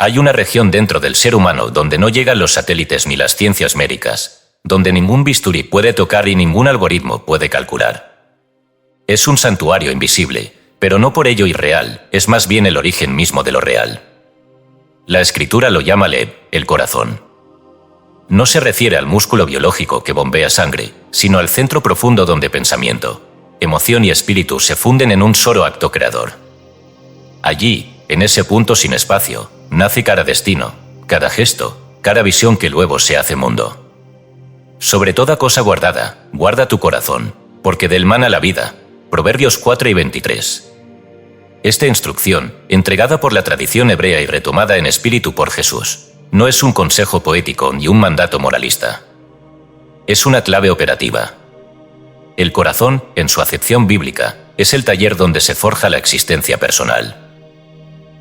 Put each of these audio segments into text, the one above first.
Hay una región dentro del ser humano donde no llegan los satélites ni las ciencias médicas, donde ningún bisturí puede tocar y ningún algoritmo puede calcular. Es un santuario invisible, pero no por ello irreal, es más bien el origen mismo de lo real. La escritura lo llama Lev, el corazón. No se refiere al músculo biológico que bombea sangre, sino al centro profundo donde pensamiento, emoción y espíritu se funden en un solo acto creador. Allí, en ese punto sin espacio, nace cada destino, cada gesto, cada visión que luego se hace mundo. Sobre toda cosa guardada, guarda tu corazón, porque del mana la vida. Proverbios 4 y 23. Esta instrucción, entregada por la tradición hebrea y retomada en espíritu por Jesús, no es un consejo poético ni un mandato moralista. Es una clave operativa. El corazón, en su acepción bíblica, es el taller donde se forja la existencia personal.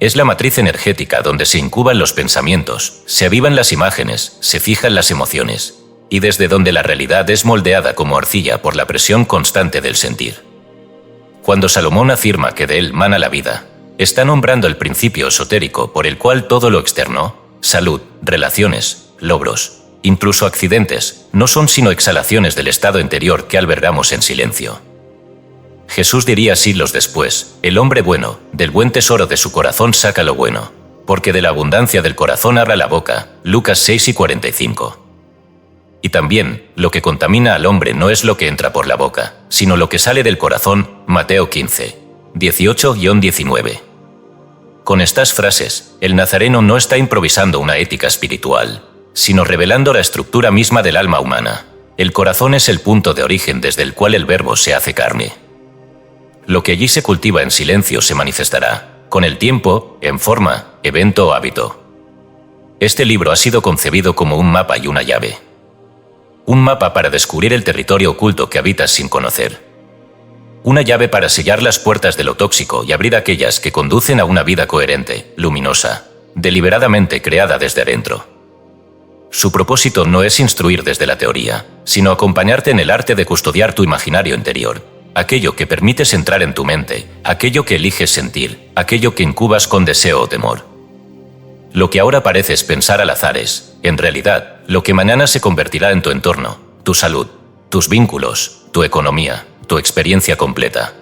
Es la matriz energética donde se incuban los pensamientos, se avivan las imágenes, se fijan las emociones, y desde donde la realidad es moldeada como arcilla por la presión constante del sentir. Cuando Salomón afirma que de él mana la vida, está nombrando el principio esotérico por el cual todo lo externo, salud, relaciones, logros, incluso accidentes, no son sino exhalaciones del estado interior que albergamos en silencio. Jesús diría siglos después, el hombre bueno, del buen tesoro de su corazón saca lo bueno, porque de la abundancia del corazón habla la boca, Lucas 6 y 45. Y también, lo que contamina al hombre no es lo que entra por la boca, sino lo que sale del corazón, Mateo 15, 18-19. Con estas frases, el nazareno no está improvisando una ética espiritual, sino revelando la estructura misma del alma humana. El corazón es el punto de origen desde el cual el verbo se hace carne. Lo que allí se cultiva en silencio se manifestará, con el tiempo, en forma, evento o hábito. Este libro ha sido concebido como un mapa y una llave. Un mapa para descubrir el territorio oculto que habitas sin conocer. Una llave para sellar las puertas de lo tóxico y abrir aquellas que conducen a una vida coherente, luminosa, deliberadamente creada desde adentro. Su propósito no es instruir desde la teoría, sino acompañarte en el arte de custodiar tu imaginario interior, aquello que permites entrar en tu mente, aquello que eliges sentir, aquello que incubas con deseo o temor. Lo que ahora pareces pensar al azar es, en realidad, lo que mañana se convertirá en tu entorno, tu salud, tus vínculos, tu economía, tu experiencia completa.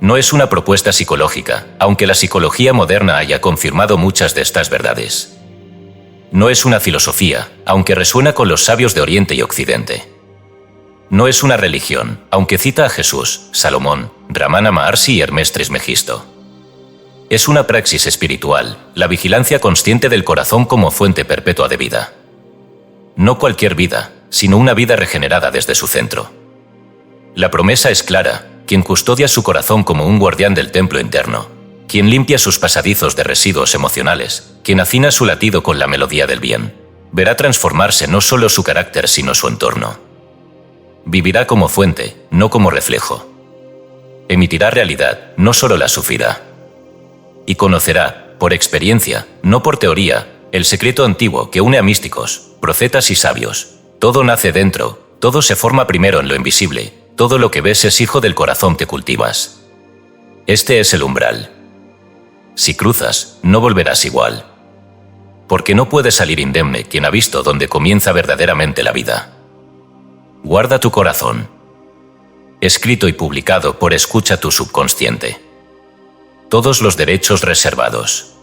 No es una propuesta psicológica, aunque la psicología moderna haya confirmado muchas de estas verdades. No es una filosofía, aunque resuena con los sabios de Oriente y Occidente. No es una religión, aunque cita a Jesús, Salomón, Ramana Maharshi y Hermes Trismegisto. Es una praxis espiritual, la vigilancia consciente del corazón como fuente perpetua de vida. No cualquier vida, sino una vida regenerada desde su centro. La promesa es clara, quien custodia su corazón como un guardián del templo interno, quien limpia sus pasadizos de residuos emocionales, quien afina su latido con la melodía del bien, verá transformarse no solo su carácter sino su entorno. Vivirá como fuente, no como reflejo. Emitirá realidad, no solo la sufrirá. Y conocerá, por experiencia, no por teoría, el secreto antiguo que une a místicos, profetas y sabios. Todo nace dentro, todo se forma primero en lo invisible, todo lo que ves es hijo del corazón que cultivas. Este es el umbral. Si cruzas, no volverás igual. Porque no puede salir indemne quien ha visto dónde comienza verdaderamente la vida. Guarda tu corazón. Escrito y publicado por Escucha tu subconsciente. Todos los derechos reservados.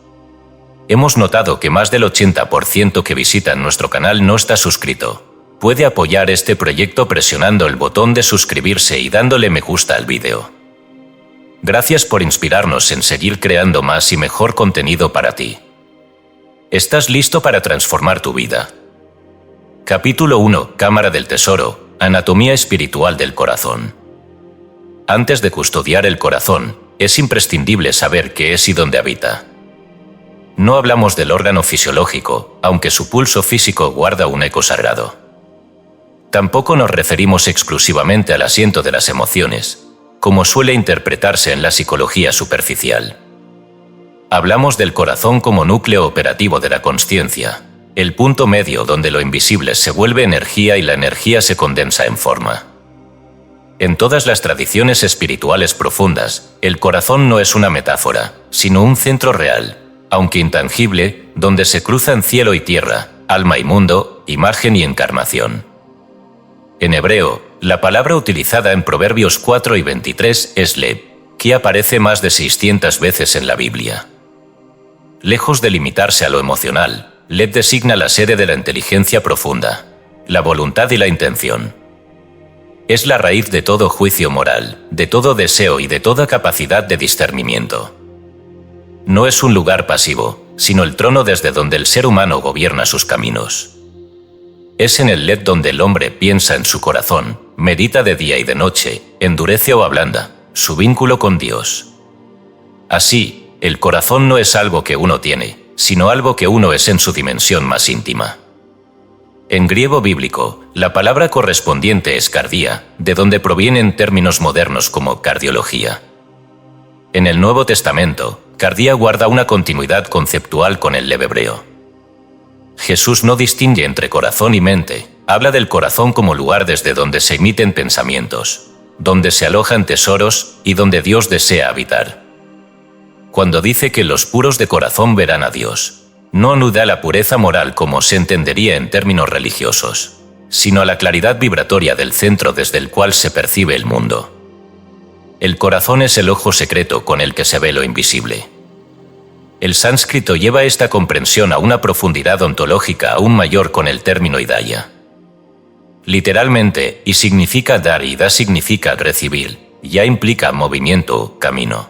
Hemos notado que más del 80% que visitan nuestro canal no está suscrito. Puede apoyar este proyecto presionando el botón de suscribirse y dándole me gusta al vídeo. Gracias por inspirarnos en seguir creando más y mejor contenido para ti. ¿Estás listo para transformar tu vida? Capítulo 1. Cámara del Tesoro. Anatomía espiritual del corazón. Antes de custodiar el corazón, es imprescindible saber qué es y dónde habita. No hablamos del órgano fisiológico, aunque su pulso físico guarda un eco sagrado. Tampoco nos referimos exclusivamente al asiento de las emociones, como suele interpretarse en la psicología superficial. Hablamos del corazón como núcleo operativo de la consciencia, el punto medio donde lo invisible se vuelve energía y la energía se condensa en forma. En todas las tradiciones espirituales profundas, el corazón no es una metáfora, sino un centro real, aunque intangible, donde se cruzan cielo y tierra, alma y mundo, imagen y encarnación. En hebreo, la palabra utilizada en Proverbios 4 y 23 es Lev, que aparece más de 600 veces en la Biblia. Lejos de limitarse a lo emocional, Lev designa la sede de la inteligencia profunda, la voluntad y la intención. Es la raíz de todo juicio moral, de todo deseo y de toda capacidad de discernimiento. No es un lugar pasivo, sino el trono desde donde el ser humano gobierna sus caminos. Es en el Lev donde el hombre piensa en su corazón, medita de día y de noche, endurece o ablanda su vínculo con Dios. Así, el corazón no es algo que uno tiene, sino algo que uno es en su dimensión más íntima. En griego bíblico, la palabra correspondiente es cardía, de donde provienen términos modernos como cardiología. En el Nuevo Testamento, cardía guarda una continuidad conceptual con el Lev hebreo. Jesús no distingue entre corazón y mente, habla del corazón como lugar desde donde se emiten pensamientos, donde se alojan tesoros y donde Dios desea habitar. Cuando dice que los puros de corazón verán a Dios, no alude a la pureza moral como se entendería en términos religiosos, sino a la claridad vibratoria del centro desde el cual se percibe el mundo. El corazón es el ojo secreto con el que se ve lo invisible. El sánscrito lleva esta comprensión a una profundidad ontológica aún mayor con el término hidaya. Literalmente, y significa dar y da significa recibir, ya implica movimiento, camino.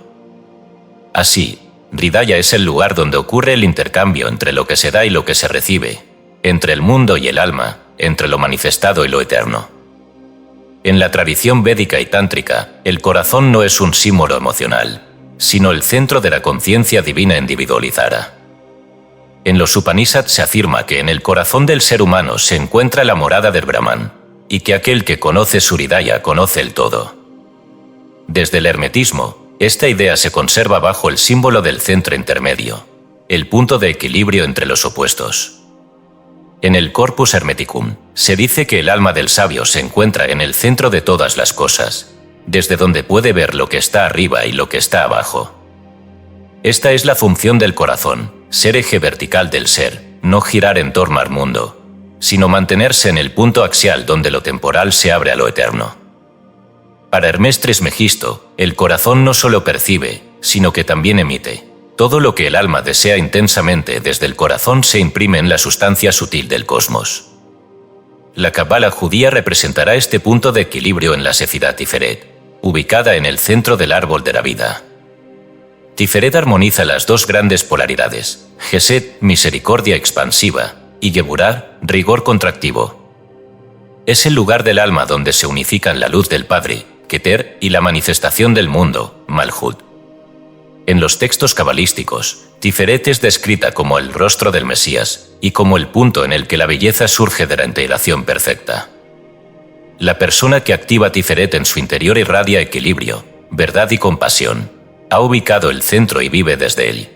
Así, Hridaya es el lugar donde ocurre el intercambio entre lo que se da y lo que se recibe, entre el mundo y el alma, entre lo manifestado y lo eterno. En la tradición védica y tántrica, el corazón no es un símbolo emocional, sino el centro de la conciencia divina individualizada. En los Upanishads se afirma que en el corazón del ser humano se encuentra la morada del Brahman, y que aquel que conoce su Hridaya conoce el todo. Desde el hermetismo, esta idea se conserva bajo el símbolo del centro intermedio, el punto de equilibrio entre los opuestos. En el Corpus Hermeticum, se dice que el alma del sabio se encuentra en el centro de todas las cosas, desde donde puede ver lo que está arriba y lo que está abajo. Esta es la función del corazón, ser eje vertical del ser, no girar en torno al mundo, sino mantenerse en el punto axial donde lo temporal se abre a lo eterno. Para Hermes Trismegisto, el corazón no solo percibe, sino que también emite. Todo lo que el alma desea intensamente desde el corazón se imprime en la sustancia sutil del cosmos. La Cábala judía representará este punto de equilibrio en la Sefirá Tiferet, ubicada en el centro del árbol de la vida. Tiferet armoniza las dos grandes polaridades, Gesed, misericordia expansiva, y Geburah, rigor contractivo. Es el lugar del alma donde se unifican la luz del Padre, Keter, y la manifestación del mundo, Malhut. En los textos cabalísticos, Tiferet es descrita como el rostro del Mesías y como el punto en el que la belleza surge de la integración perfecta. La persona que activa Tiferet en su interior irradia equilibrio, verdad y compasión. Ha ubicado el centro y vive desde él.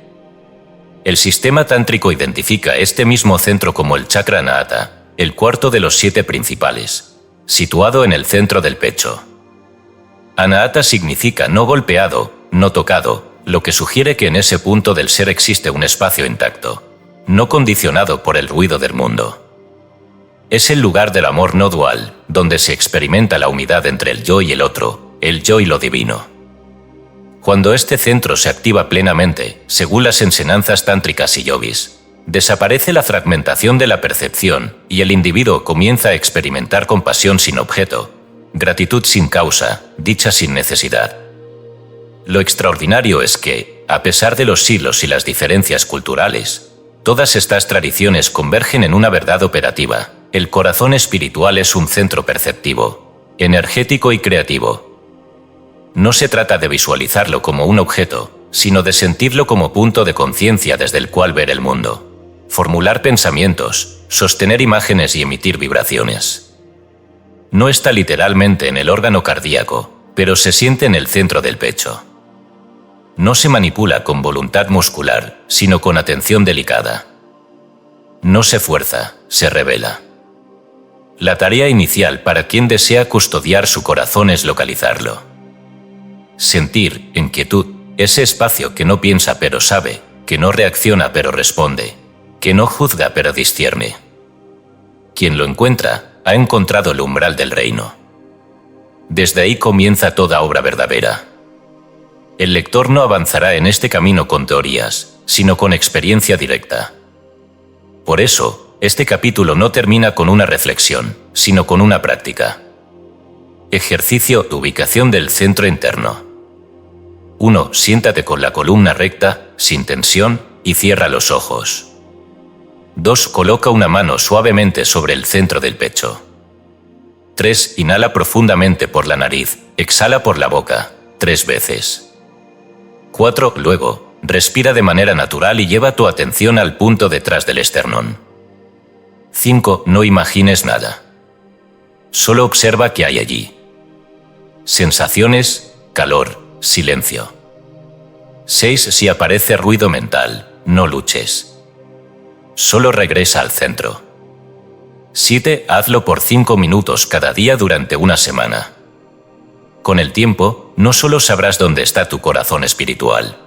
El sistema tántrico identifica este mismo centro como el chakra Anahata, el cuarto de los 7 principales, situado en el centro del pecho. Anahata significa no golpeado, no tocado, lo que sugiere que en ese punto del ser existe un espacio intacto, no condicionado por el ruido del mundo. Es el lugar del amor no dual, donde se experimenta la unidad entre el yo y el otro, el yo y lo divino. Cuando este centro se activa plenamente, según las enseñanzas tántricas y yogis, desaparece la fragmentación de la percepción y el individuo comienza a experimentar compasión sin objeto, gratitud sin causa, dicha sin necesidad. Lo extraordinario es que, a pesar de los siglos y las diferencias culturales, todas estas tradiciones convergen en una verdad operativa. El corazón espiritual es un centro perceptivo, energético y creativo. No se trata de visualizarlo como un objeto, sino de sentirlo como punto de conciencia desde el cual ver el mundo, formular pensamientos, sostener imágenes y emitir vibraciones. No está literalmente en el órgano cardíaco, pero se siente en el centro del pecho. No se manipula con voluntad muscular, sino con atención delicada. No se fuerza, se revela. La tarea inicial para quien desea custodiar su corazón es localizarlo. Sentir, en quietud, ese espacio que no piensa pero sabe, que no reacciona pero responde, que no juzga pero discierne. Quien lo encuentra, ha encontrado el umbral del reino. Desde ahí comienza toda obra verdadera. El lector no avanzará en este camino con teorías, sino con experiencia directa. Por eso, este capítulo no termina con una reflexión, sino con una práctica. Ejercicio: ubicación del centro interno. 1. Siéntate con la columna recta, sin tensión, y cierra los ojos. 2. Coloca una mano suavemente sobre el centro del pecho. 3. Inhala profundamente por la nariz, exhala por la boca, 3 veces. 4. Luego, respira de manera natural y lleva tu atención al punto detrás del esternón. 5. No imagines nada. Solo observa qué hay allí. Sensaciones, calor, silencio. 6. Si aparece ruido mental, no luches. Solo regresa al centro. 7. Hazlo por 5 minutos cada día durante una semana. Con el tiempo, no solo sabrás dónde está tu corazón espiritual,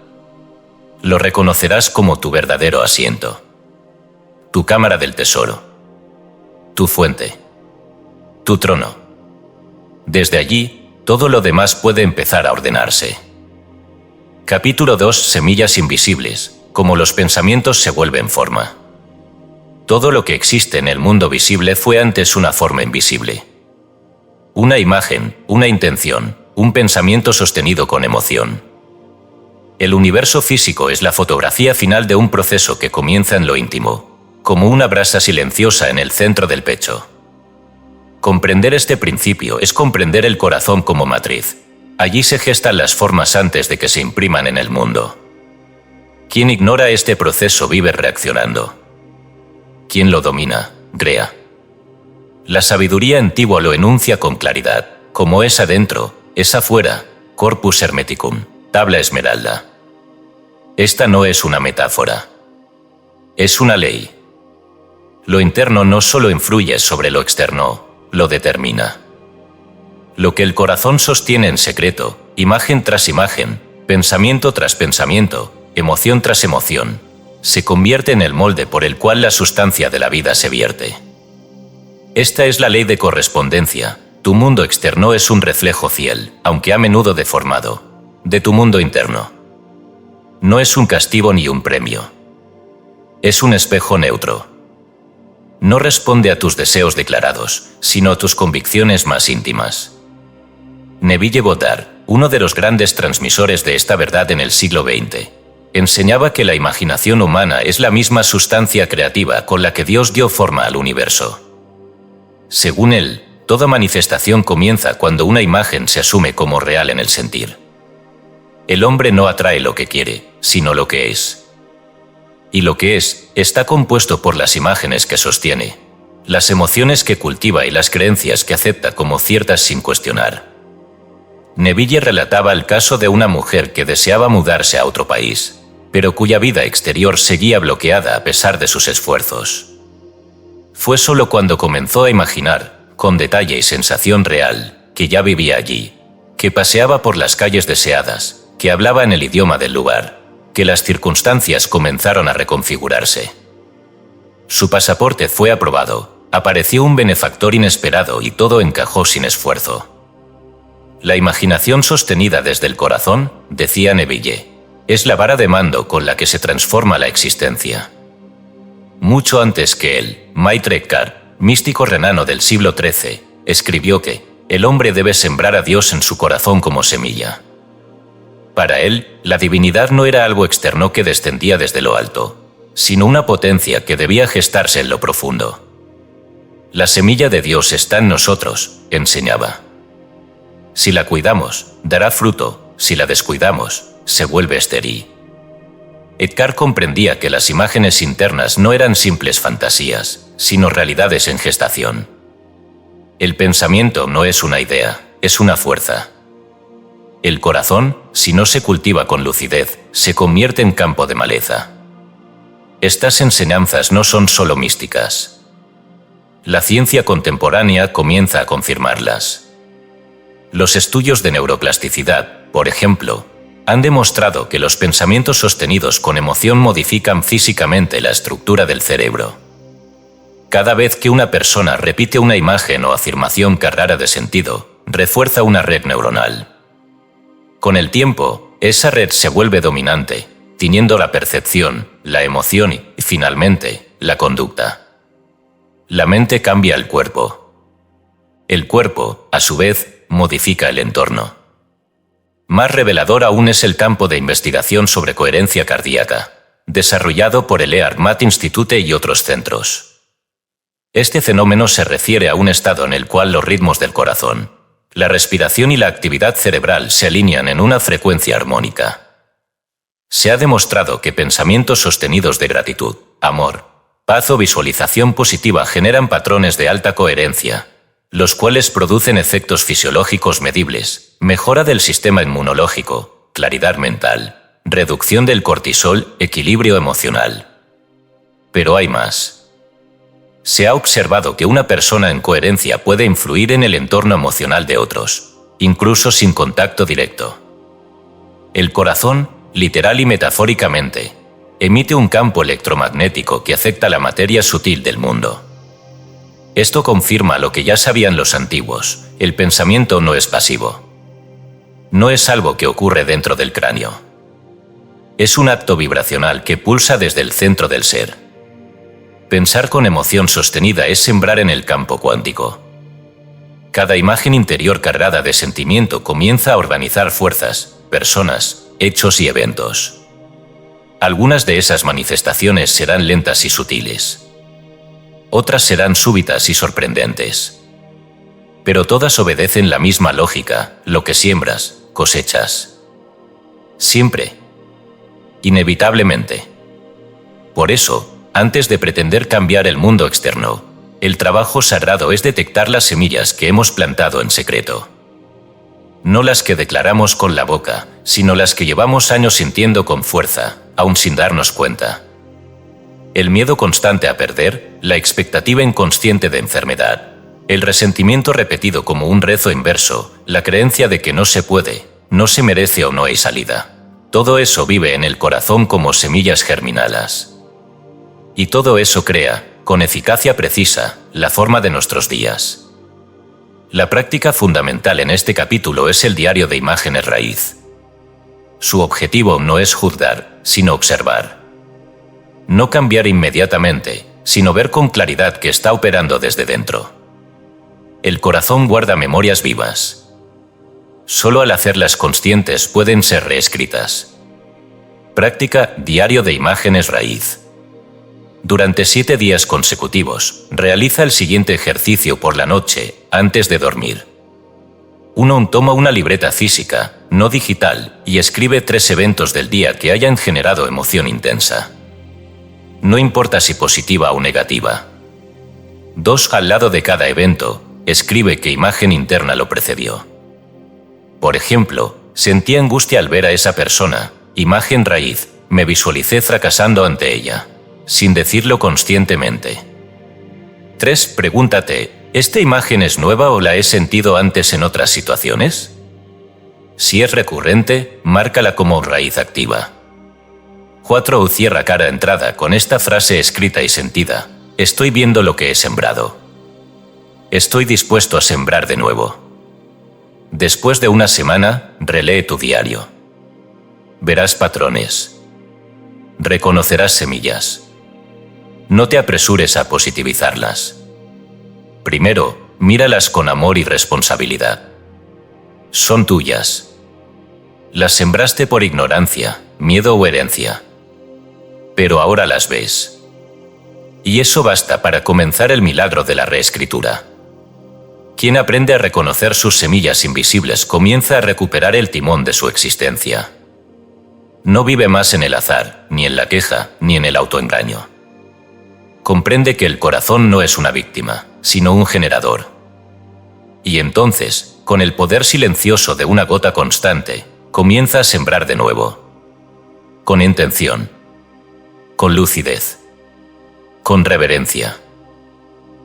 lo reconocerás como tu verdadero asiento, tu cámara del tesoro, tu fuente, tu trono. Desde allí, todo lo demás puede empezar a ordenarse. Capítulo 2. Semillas invisibles, cómo los pensamientos se vuelven forma. Todo lo que existe en el mundo visible fue antes una forma invisible. Una imagen, una intención, un pensamiento sostenido con emoción. El universo físico es la fotografía final de un proceso que comienza en lo íntimo, como una brasa silenciosa en el centro del pecho. Comprender este principio es comprender el corazón como matriz. Allí se gestan las formas antes de que se impriman en el mundo. Quien ignora este proceso vive reaccionando. Quien lo domina, crea. La sabiduría antigua lo enuncia con claridad, como es adentro, es afuera, corpus hermeticum, tabla esmeralda. Esta no es una metáfora. Es una ley. Lo interno no solo influye sobre lo externo, lo determina. Lo que el corazón sostiene en secreto, imagen tras imagen, pensamiento tras pensamiento, emoción tras emoción, se convierte en el molde por el cual la sustancia de la vida se vierte. Esta es la ley de correspondencia. Tu mundo externo es un reflejo fiel, aunque a menudo deformado, de tu mundo interno. No es un castigo ni un premio. Es un espejo neutro. No responde a tus deseos declarados, sino a tus convicciones más íntimas. Neville Goddard, uno de los grandes transmisores de esta verdad en el siglo XX, enseñaba que la imaginación humana es la misma sustancia creativa con la que Dios dio forma al universo. Según él, toda manifestación comienza cuando una imagen se asume como real en el sentir. El hombre no atrae lo que quiere, sino lo que es. Y lo que es, está compuesto por las imágenes que sostiene, las emociones que cultiva y las creencias que acepta como ciertas sin cuestionar. Neville relataba el caso de una mujer que deseaba mudarse a otro país, pero cuya vida exterior seguía bloqueada a pesar de sus esfuerzos. Fue solo cuando comenzó a imaginar, con detalle y sensación real, que ya vivía allí, que paseaba por las calles deseadas, que hablaba en el idioma del lugar, que las circunstancias comenzaron a reconfigurarse. Su pasaporte fue aprobado, apareció un benefactor inesperado y todo encajó sin esfuerzo. La imaginación sostenida desde el corazón, decía Neville, es la vara de mando con la que se transforma la existencia. Mucho antes que él, Maitre Eckhart, místico renano del siglo XIII, escribió que el hombre debe sembrar a Dios en su corazón como semilla. Para él, la divinidad no era algo externo que descendía desde lo alto, sino una potencia que debía gestarse en lo profundo. La semilla de Dios está en nosotros, enseñaba. Si la cuidamos, dará fruto; si la descuidamos, se vuelve estéril. Eckhart comprendía que las imágenes internas no eran simples fantasías, sino realidades en gestación. El pensamiento no es una idea, es una fuerza. El corazón, si no se cultiva con lucidez, se convierte en campo de maleza. Estas enseñanzas no son solo místicas. La ciencia contemporánea comienza a confirmarlas. Los estudios de neuroplasticidad, por ejemplo, Han demostrado que los pensamientos sostenidos con emoción modifican físicamente la estructura del cerebro. Cada vez que una persona repite una imagen o afirmación cargada de sentido, refuerza una red neuronal. Con el tiempo, esa red se vuelve dominante, tiñendo la percepción, la emoción y, finalmente, la conducta. La mente cambia el cuerpo. El cuerpo, a su vez, modifica el entorno. Más revelador aún es el campo de investigación sobre coherencia cardíaca, desarrollado por el HeartMath Institute y otros centros. Este fenómeno se refiere a un estado en el cual los ritmos del corazón, la respiración y la actividad cerebral se alinean en una frecuencia armónica. Se ha demostrado que pensamientos sostenidos de gratitud, amor, paz o visualización positiva generan patrones de alta coherencia, los cuales producen efectos fisiológicos medibles, mejora del sistema inmunológico, claridad mental, reducción del cortisol, equilibrio emocional. Pero hay más. Se ha observado que una persona en coherencia puede influir en el entorno emocional de otros, incluso sin contacto directo. El corazón, literal y metafóricamente, emite un campo electromagnético que afecta la materia sutil del mundo. Esto confirma lo que ya sabían los antiguos: el pensamiento no es pasivo. No es algo que ocurre dentro del cráneo. Es un acto vibracional que pulsa desde el centro del ser. Pensar con emoción sostenida es sembrar en el campo cuántico. Cada imagen interior cargada de sentimiento comienza a organizar fuerzas, personas, hechos y eventos. Algunas de esas manifestaciones serán lentas y sutiles. Otras serán súbitas y sorprendentes. Pero todas obedecen la misma lógica: lo que siembras, cosechas. Siempre. Inevitablemente. Por eso, antes de pretender cambiar el mundo externo, el trabajo sagrado es detectar las semillas que hemos plantado en secreto. No las que declaramos con la boca, sino las que llevamos años sintiendo con fuerza, aún sin darnos cuenta. El miedo constante a perder, la expectativa inconsciente de enfermedad, el resentimiento repetido como un rezo inverso, la creencia de que no se puede, no se merece o no hay salida. Todo eso vive en el corazón como semillas germinalas. Y todo eso crea, con eficacia precisa, la forma de nuestros días. La práctica fundamental en este capítulo es el diario de imágenes raíz. Su objetivo no es juzgar, sino observar. No cambiar inmediatamente, sino ver con claridad que está operando desde dentro. El corazón guarda memorias vivas. Solo al hacerlas conscientes pueden ser reescritas. Práctica diario de imágenes raíz. Durante 7 días consecutivos, realiza el siguiente ejercicio por la noche, antes de dormir. 1. Toma una libreta física, no digital, y escribe 3 eventos del día que hayan generado emoción intensa. No importa si positiva o negativa. 2. Al lado de cada evento, escribe qué imagen interna lo precedió. Por ejemplo, sentí angustia al ver a esa persona, imagen raíz, me visualicé fracasando ante ella, sin decirlo conscientemente. 3. Pregúntate, ¿esta imagen es nueva o la he sentido antes en otras situaciones? Si es recurrente, márcala como raíz activa. 4. Cierra cada entrada con esta frase escrita y sentida: estoy viendo lo que he sembrado. Estoy dispuesto a sembrar de nuevo. Después de una semana, relee tu diario. Verás patrones. Reconocerás semillas. No te apresures a positivizarlas. Primero, míralas con amor y responsabilidad. Son tuyas. Las sembraste por ignorancia, miedo o herencia. Pero ahora las ves. Y eso basta para comenzar el milagro de la reescritura. Quien aprende a reconocer sus semillas invisibles comienza a recuperar el timón de su existencia. No vive más en el azar, ni en la queja, ni en el autoengaño. Comprende que el corazón no es una víctima, sino un generador. Y entonces, con el poder silencioso de una gota constante, comienza a sembrar de nuevo. Con intención. Con lucidez. Con reverencia.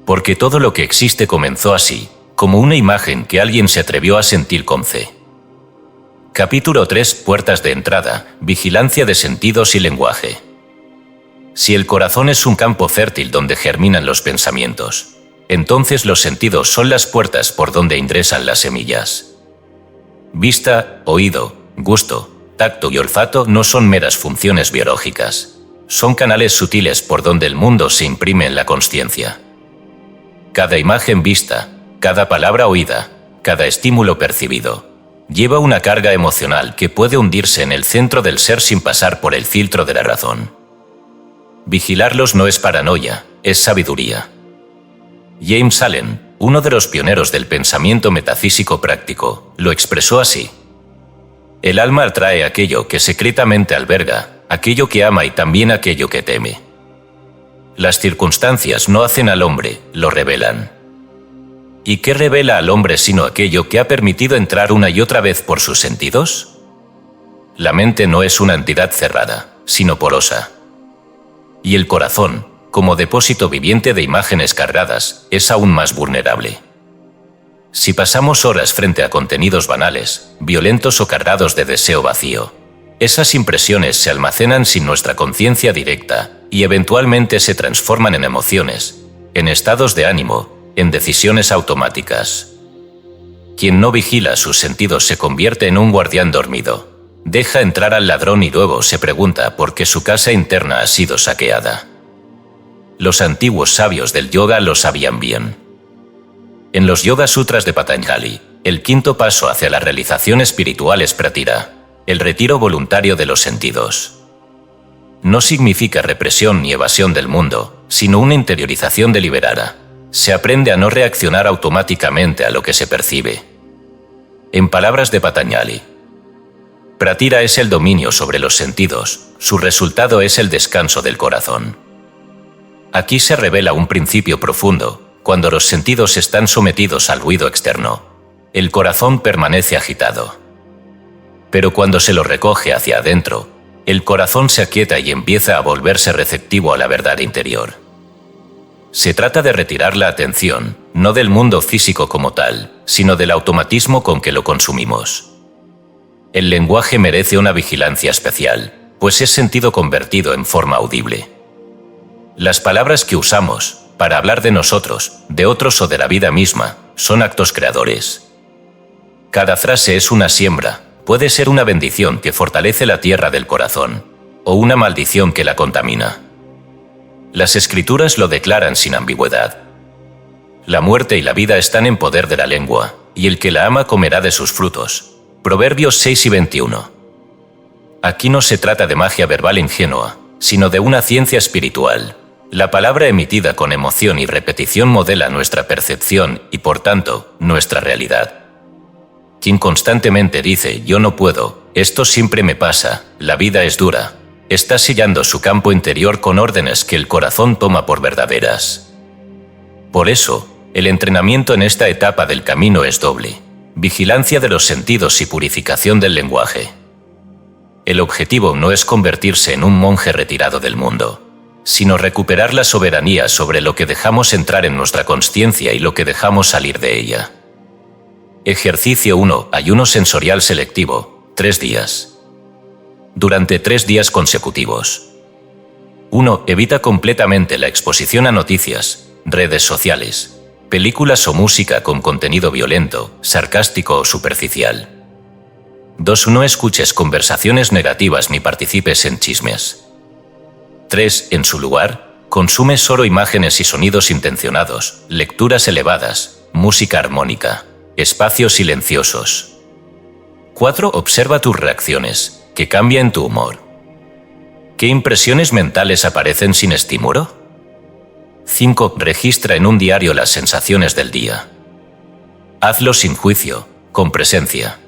Porque todo lo que existe comenzó así, como una imagen que alguien se atrevió a sentir con fe. Capítulo 3. Puertas de entrada, vigilancia de sentidos y lenguaje. Si el corazón es un campo fértil donde germinan los pensamientos, entonces los sentidos son las puertas por donde ingresan las semillas. Vista, oído, gusto, tacto y olfato no son meras funciones biológicas, son canales sutiles por donde el mundo se imprime en la consciencia. Cada imagen vista, cada palabra oída, cada estímulo percibido, lleva una carga emocional que puede hundirse en el centro del ser sin pasar por el filtro de la razón. Vigilarlos no es paranoia, es sabiduría. James Allen, uno de los pioneros del pensamiento metafísico práctico, lo expresó así: el alma atrae aquello que secretamente alberga, aquello que ama y también aquello que teme. Las circunstancias no hacen al hombre, lo revelan. ¿Y qué revela al hombre sino aquello que ha permitido entrar una y otra vez por sus sentidos? La mente no es una entidad cerrada, sino porosa. Y el corazón, como depósito viviente de imágenes cargadas, es aún más vulnerable. Si pasamos horas frente a contenidos banales, violentos o cargados de deseo vacío, esas impresiones se almacenan sin nuestra conciencia directa y eventualmente se transforman en emociones, en estados de ánimo, en decisiones automáticas. Quien no vigila sus sentidos se convierte en un guardián dormido. Deja entrar al ladrón y luego se pregunta por qué su casa interna ha sido saqueada. Los antiguos sabios del yoga lo sabían bien. En los Yoga Sutras de Patanjali, el quinto paso hacia la realización espiritual es pratira, el retiro voluntario de los sentidos. No significa represión ni evasión del mundo, sino una interiorización deliberada. Se aprende a no reaccionar automáticamente a lo que se percibe. En palabras de Patanjali, pratira es el dominio sobre los sentidos, su resultado es el descanso del corazón. Aquí se revela un principio profundo: cuando los sentidos están sometidos al ruido externo, el corazón permanece agitado. Pero cuando se lo recoge hacia adentro, el corazón se aquieta y empieza a volverse receptivo a la verdad interior. Se trata de retirar la atención, no del mundo físico como tal, sino del automatismo con que lo consumimos. El lenguaje merece una vigilancia especial, pues es sentido convertido en forma audible. Las palabras que usamos, para hablar de nosotros, de otros o de la vida misma, son actos creadores. Cada frase es una siembra, puede ser una bendición que fortalece la tierra del corazón, o una maldición que la contamina. Las escrituras lo declaran sin ambigüedad. La muerte y la vida están en poder de la lengua, y el que la ama comerá de sus frutos. Proverbios 6 y 21. Aquí no se trata de magia verbal ingenua, sino de una ciencia espiritual. La palabra emitida con emoción y repetición modela nuestra percepción y, por tanto, nuestra realidad. Quien constantemente dice «yo no puedo», «esto siempre me pasa», «la vida es dura», está sellando su campo interior con órdenes que el corazón toma por verdaderas. Por eso, el entrenamiento en esta etapa del camino es doble: vigilancia de los sentidos y purificación del lenguaje. El objetivo no es convertirse en un monje retirado del mundo, sino recuperar la soberanía sobre lo que dejamos entrar en nuestra consciencia y lo que dejamos salir de ella. Ejercicio 1. Ayuno sensorial selectivo, 3 días. Durante 3 días consecutivos. 1. Evita completamente la exposición a noticias, redes sociales, películas o música con contenido violento, sarcástico o superficial. 2. No escuches conversaciones negativas ni participes en chismes. 3. En su lugar, consume solo imágenes y sonidos intencionados, lecturas elevadas, música armónica, espacios silenciosos. 4. Observa tus reacciones, que cambien tu humor. ¿Qué impresiones mentales aparecen sin estímulo? 5. Registra en un diario las sensaciones del día. Hazlo sin juicio, con presencia.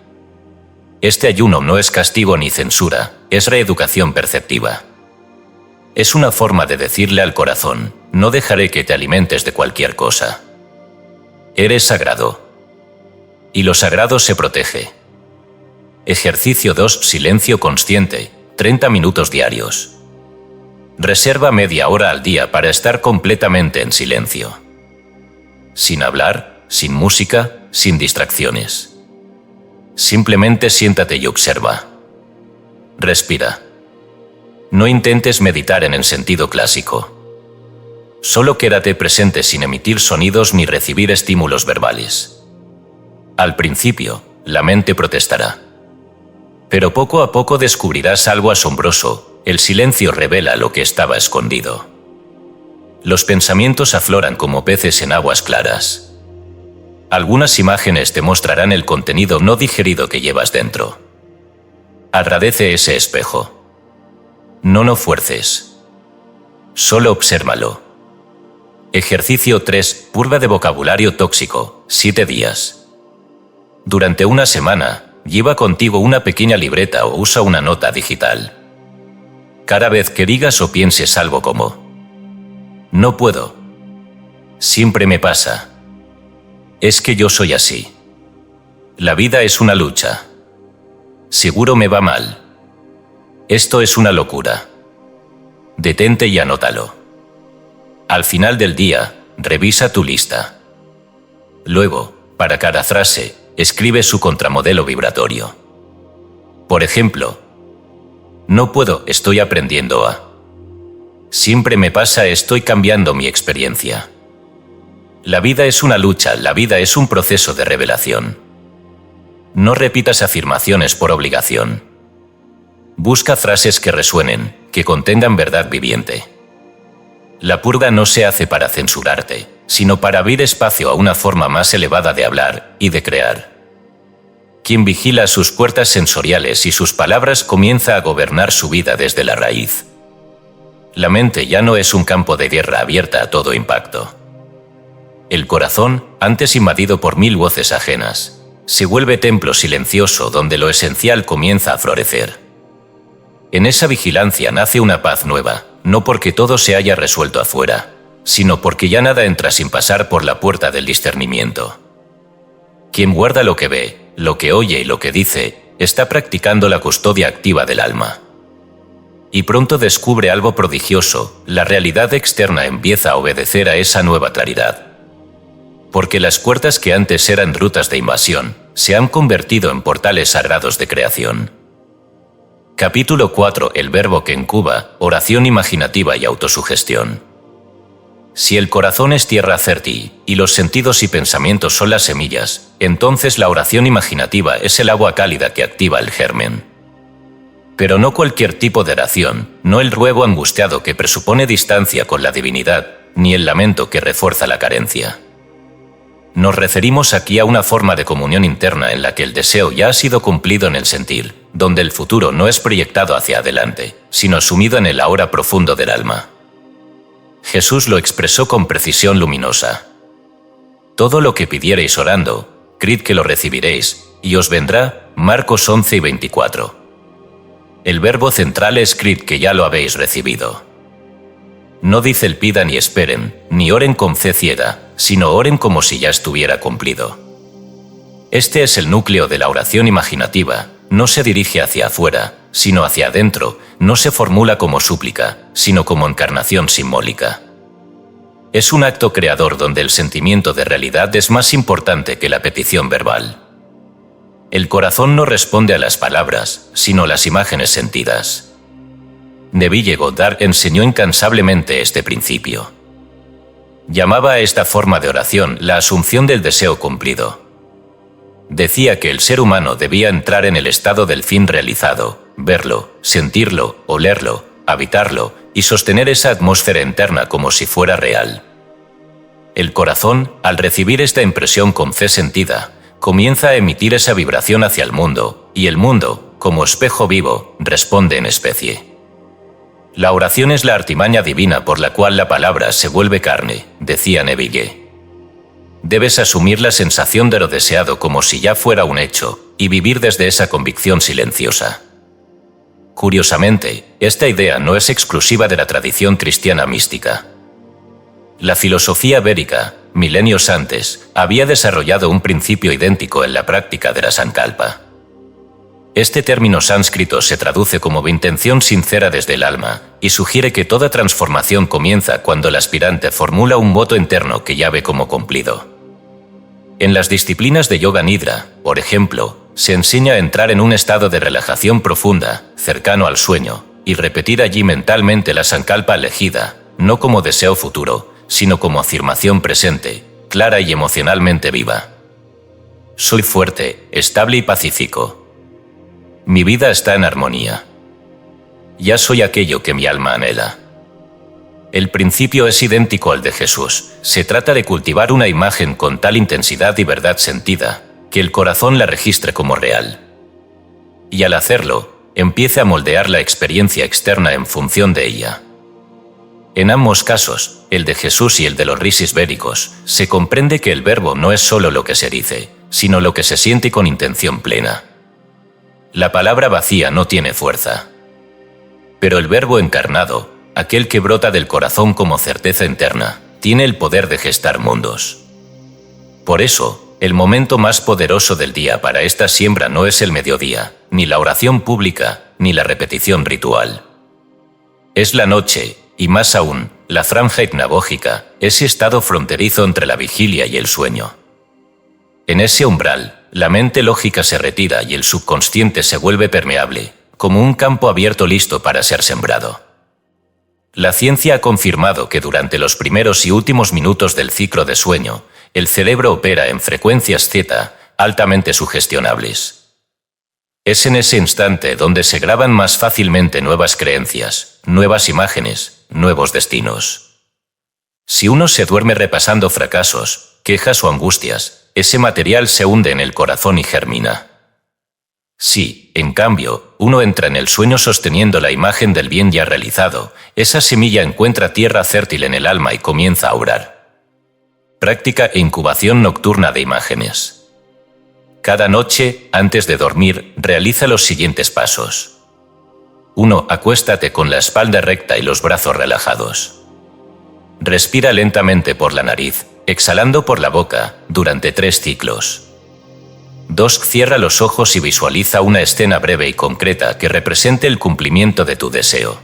Este ayuno no es castigo ni censura, es reeducación perceptiva. Es una forma de decirle al corazón: no dejaré que te alimentes de cualquier cosa. Eres sagrado. Y lo sagrado se protege. Ejercicio 2. Silencio consciente, 30 minutos diarios. Reserva media hora al día para estar completamente en silencio. Sin hablar, sin música, sin distracciones. Simplemente siéntate y observa. Respira. No intentes meditar en el sentido clásico. Solo quédate presente sin emitir sonidos ni recibir estímulos verbales. Al principio, la mente protestará. Pero poco a poco descubrirás algo asombroso. El silencio revela lo que estaba escondido. Los pensamientos afloran como peces en aguas claras. Algunas imágenes te mostrarán el contenido no digerido que llevas dentro. Agradece ese espejo. No fuerces. Solo obsérvalo. Ejercicio 3. Purga de vocabulario tóxico. 7 días. Durante una semana, lleva contigo una pequeña libreta o usa una nota digital. Cada vez que digas o pienses algo como: no puedo. Siempre me pasa. Es que yo soy así. La vida es una lucha. Seguro me va mal. Esto es una locura. Detente y anótalo. Al final del día, revisa tu lista. Luego, para cada frase, escribe su contramodelo vibratorio. Por ejemplo, no puedo, estoy aprendiendo a. Siempre me pasa, estoy cambiando mi experiencia. La vida es una lucha, la vida es un proceso de revelación. No repitas afirmaciones por obligación. Busca frases que resuenen, que contengan verdad viviente. La purga no se hace para censurarte, sino para abrir espacio a una forma más elevada de hablar y de crear. Quien vigila sus puertas sensoriales y sus palabras comienza a gobernar su vida desde la raíz. La mente ya no es un campo de guerra abierta a todo impacto. El corazón, antes invadido por 1000 voces ajenas, se vuelve templo silencioso donde lo esencial comienza a florecer. En esa vigilancia nace una paz nueva, no porque todo se haya resuelto afuera, sino porque ya nada entra sin pasar por la puerta del discernimiento. Quien guarda lo que ve, lo que oye y lo que dice, está practicando la custodia activa del alma. Y pronto descubre algo prodigioso, la realidad externa empieza a obedecer a esa nueva claridad. Porque las puertas que antes eran rutas de invasión, se han convertido en portales sagrados de creación. Capítulo 4. El verbo que incuba, oración imaginativa y autosugestión. Si el corazón es tierra fértil, y los sentidos y pensamientos son las semillas, entonces la oración imaginativa es el agua cálida que activa el germen. Pero no cualquier tipo de oración, no el ruego angustiado que presupone distancia con la divinidad, ni el lamento que refuerza la carencia. Nos referimos aquí a una forma de comunión interna en la que el deseo ya ha sido cumplido en el sentir, donde el futuro no es proyectado hacia adelante, sino sumido en el ahora profundo del alma. Jesús lo expresó con precisión luminosa. Todo lo que pidiereis orando, creed que lo recibiréis, y os vendrá. Marcos 11:24. El verbo central es creed que ya lo habéis recibido. No dice el pidan ni esperen, ni oren con fe ciega, sino oren como si ya estuviera cumplido. Este es el núcleo de la oración imaginativa, no se dirige hacia afuera, sino hacia adentro, no se formula como súplica, sino como encarnación simbólica. Es un acto creador donde el sentimiento de realidad es más importante que la petición verbal. El corazón no responde a las palabras, sino a las imágenes sentidas. Neville Goddard enseñó incansablemente este principio. Llamaba a esta forma de oración la asunción del deseo cumplido. Decía que el ser humano debía entrar en el estado del fin realizado, verlo, sentirlo, olerlo, habitarlo y sostener esa atmósfera interna como si fuera real. El corazón, al recibir esta impresión con fe sentida, comienza a emitir esa vibración hacia el mundo, y el mundo, como espejo vivo, responde en especie. La oración es la artimaña divina por la cual la palabra se vuelve carne, decía Neville. Debes asumir la sensación de lo deseado como si ya fuera un hecho, y vivir desde esa convicción silenciosa. Curiosamente, esta idea no es exclusiva de la tradición cristiana mística. La filosofía védica, milenios antes, había desarrollado un principio idéntico en la práctica de la sankalpa. Este término sánscrito se traduce como intención sincera desde el alma y sugiere que toda transformación comienza cuando el aspirante formula un voto interno que ya ve como cumplido. En las disciplinas de yoga nidra, por ejemplo, se enseña a entrar en un estado de relajación profunda, cercano al sueño, y repetir allí mentalmente la sankalpa elegida, no como deseo futuro, sino como afirmación presente, clara y emocionalmente viva. Soy fuerte, estable y pacífico. Mi vida está en armonía. Ya soy aquello que mi alma anhela. El principio es idéntico al de Jesús. Se trata de cultivar una imagen con tal intensidad y verdad sentida, que el corazón la registre como real. Y al hacerlo, empiece a moldear la experiencia externa en función de ella. En ambos casos, el de Jesús y el de los rishis védicos, se comprende que el verbo no es solo lo que se dice, sino lo que se siente con intención plena. La palabra vacía no tiene fuerza. Pero el verbo encarnado, aquel que brota del corazón como certeza interna, tiene el poder de gestar mundos. Por eso, el momento más poderoso del día para esta siembra no es el mediodía, ni la oración pública, ni la repetición ritual. Es la noche, y más aún, la franja hipnagógica, ese estado fronterizo entre la vigilia y el sueño. En ese umbral, la mente lógica se retira y el subconsciente se vuelve permeable, como un campo abierto listo para ser sembrado. La ciencia ha confirmado que durante los primeros y últimos minutos del ciclo de sueño, el cerebro opera en frecuencias zeta, altamente sugestionables. Es en ese instante donde se graban más fácilmente nuevas creencias, nuevas imágenes, nuevos destinos. Si uno se duerme repasando fracasos, quejas o angustias, ese material se hunde en el corazón y germina. Si, en cambio, uno entra en el sueño sosteniendo la imagen del bien ya realizado, esa semilla encuentra tierra fértil en el alma y comienza a obrar. Práctica e incubación nocturna de imágenes. Cada noche, antes de dormir, realiza los siguientes pasos. 1. Acuéstate con la espalda recta y los brazos relajados. Respira lentamente por la nariz, exhalando por la boca, durante 3 ciclos. 2. Cierra los ojos y visualiza una escena breve y concreta que represente el cumplimiento de tu deseo.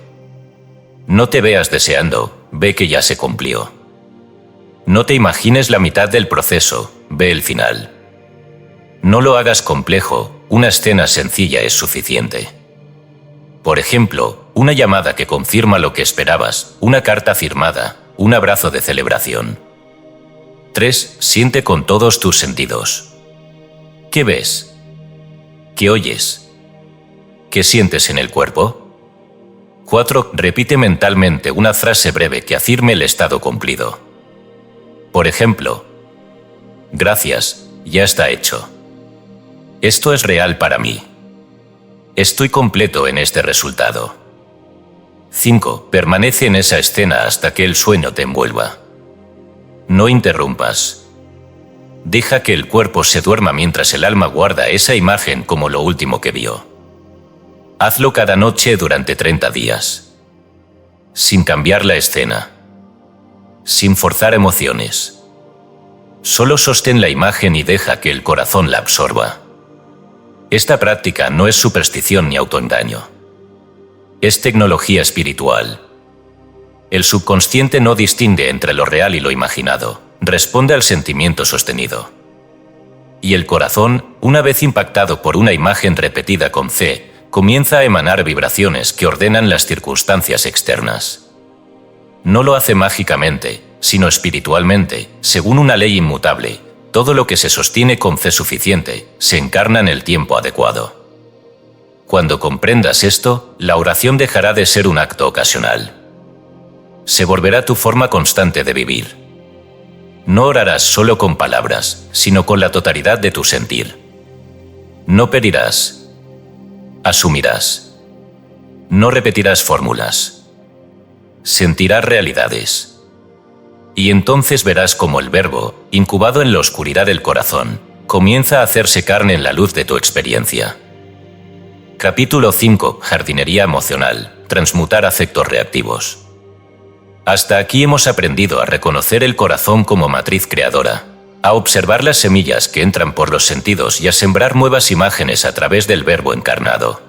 No te veas deseando, ve que ya se cumplió. No te imagines la mitad del proceso, ve el final. No lo hagas complejo, una escena sencilla es suficiente. Por ejemplo, una llamada que confirma lo que esperabas, una carta firmada, un abrazo de celebración. 3. Siente con todos tus sentidos. ¿Qué ves? ¿Qué oyes? ¿Qué sientes en el cuerpo? 4. Repite mentalmente una frase breve que afirme el estado cumplido. Por ejemplo, gracias, ya está hecho. Esto es real para mí. Estoy completo en este resultado. 5. Permanece en esa escena hasta que el sueño te envuelva. No interrumpas. Deja que el cuerpo se duerma mientras el alma guarda esa imagen como lo último que vio. Hazlo cada noche durante 30 días. Sin cambiar la escena. Sin forzar emociones. Solo sostén la imagen y deja que el corazón la absorba. Esta práctica no es superstición ni autoengaño. Es tecnología espiritual. El subconsciente no distingue entre lo real y lo imaginado, responde al sentimiento sostenido. Y el corazón, una vez impactado por una imagen repetida con fe, comienza a emanar vibraciones que ordenan las circunstancias externas. No lo hace mágicamente, sino espiritualmente, según una ley inmutable. Todo lo que se sostiene con fe suficiente, se encarna en el tiempo adecuado. Cuando comprendas esto, la oración dejará de ser un acto ocasional. Se volverá tu forma constante de vivir. No orarás solo con palabras, sino con la totalidad de tu sentir. No pedirás. Asumirás. No repetirás fórmulas. Sentirás realidades. Y entonces verás cómo el verbo, incubado en la oscuridad del corazón, comienza a hacerse carne en la luz de tu experiencia. Capítulo 5. Jardinería emocional. Transmutar afectos reactivos. Hasta aquí hemos aprendido a reconocer el corazón como matriz creadora, a observar las semillas que entran por los sentidos y a sembrar nuevas imágenes a través del verbo encarnado.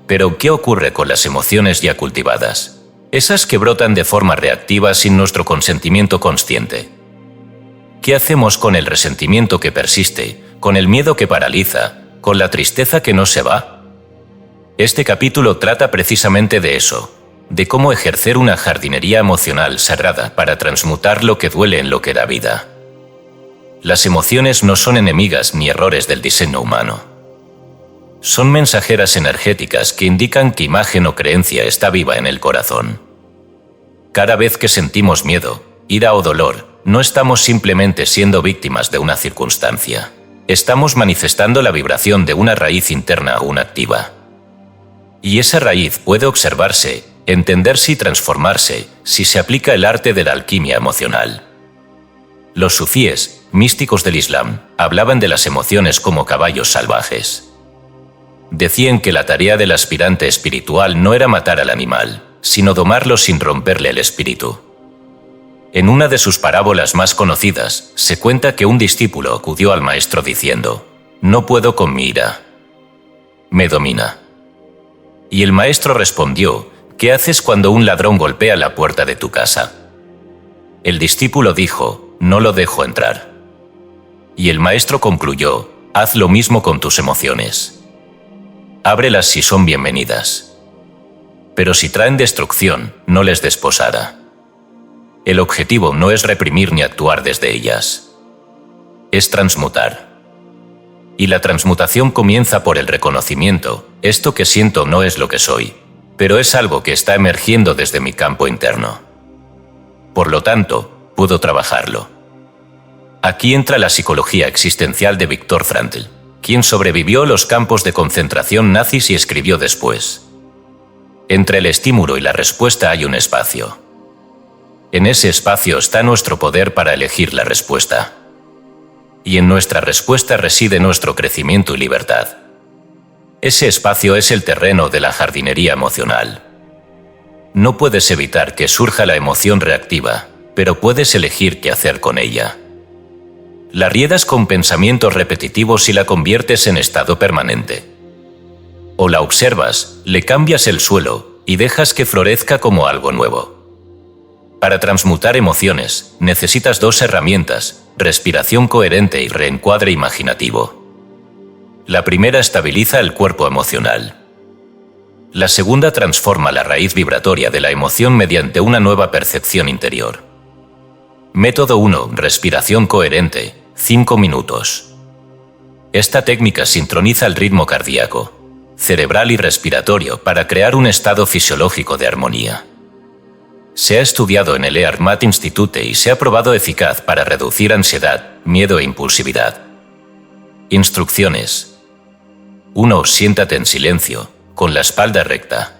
Pero, ¿qué ocurre con las emociones ya cultivadas? Esas que brotan de forma reactiva sin nuestro consentimiento consciente. ¿Qué hacemos con el resentimiento que persiste, con el miedo que paraliza, con la tristeza que no se va. Este capítulo trata precisamente de eso, de cómo ejercer una jardinería emocional sagrada para transmutar lo que duele en lo que da vida. Las emociones no son enemigas ni errores del diseño humano. Son mensajeras energéticas que indican que imagen o creencia está viva en el corazón. Cada vez que sentimos miedo, ira o dolor, no estamos simplemente siendo víctimas de una circunstancia. Estamos manifestando la vibración de una raíz interna aún activa. Y esa raíz puede observarse, entenderse y transformarse si se aplica el arte de la alquimia emocional. Los sufíes, místicos del Islam, hablaban de las emociones como caballos salvajes. Decían que la tarea del aspirante espiritual no era matar al animal, sino domarlo sin romperle el espíritu. En una de sus parábolas más conocidas, se cuenta que un discípulo acudió al maestro diciendo: «No puedo con mi ira. Me domina». Y el maestro respondió: «¿Qué haces cuando un ladrón golpea la puerta de tu casa?». El discípulo dijo: «No lo dejo entrar». Y el maestro concluyó: «Haz lo mismo con tus emociones. Ábrelas si son bienvenidas. Pero si traen destrucción, no les des posada. El objetivo no es reprimir ni actuar desde ellas. Es transmutar. Y la transmutación comienza por el reconocimiento: esto que siento no es lo que soy, pero es algo que está emergiendo desde mi campo interno. Por lo tanto, puedo trabajarlo». Aquí entra la psicología existencial de Viktor Frankl, quien sobrevivió los campos de concentración nazis y escribió después: «Entre el estímulo y la respuesta hay un espacio. En ese espacio está nuestro poder para elegir la respuesta. Y en nuestra respuesta reside nuestro crecimiento y libertad. Ese espacio es el terreno de la jardinería emocional. No puedes evitar que surja la emoción reactiva, pero puedes elegir qué hacer con ella. La riedas con pensamientos repetitivos y la conviertes en estado permanente. O la observas, le cambias el suelo y dejas que florezca como algo nuevo. Para transmutar emociones, necesitas dos herramientas: respiración coherente y reencuadre imaginativo. La primera estabiliza el cuerpo emocional. La segunda transforma la raíz vibratoria de la emoción mediante una nueva percepción interior. Método 1. Respiración coherente, 5 minutos. Esta técnica sincroniza el ritmo cardíaco, cerebral y respiratorio para crear un estado fisiológico de armonía. Se ha estudiado en el HeartMath Institute y se ha probado eficaz para reducir ansiedad, miedo e impulsividad. Instrucciones. 1. Siéntate en silencio, con la espalda recta.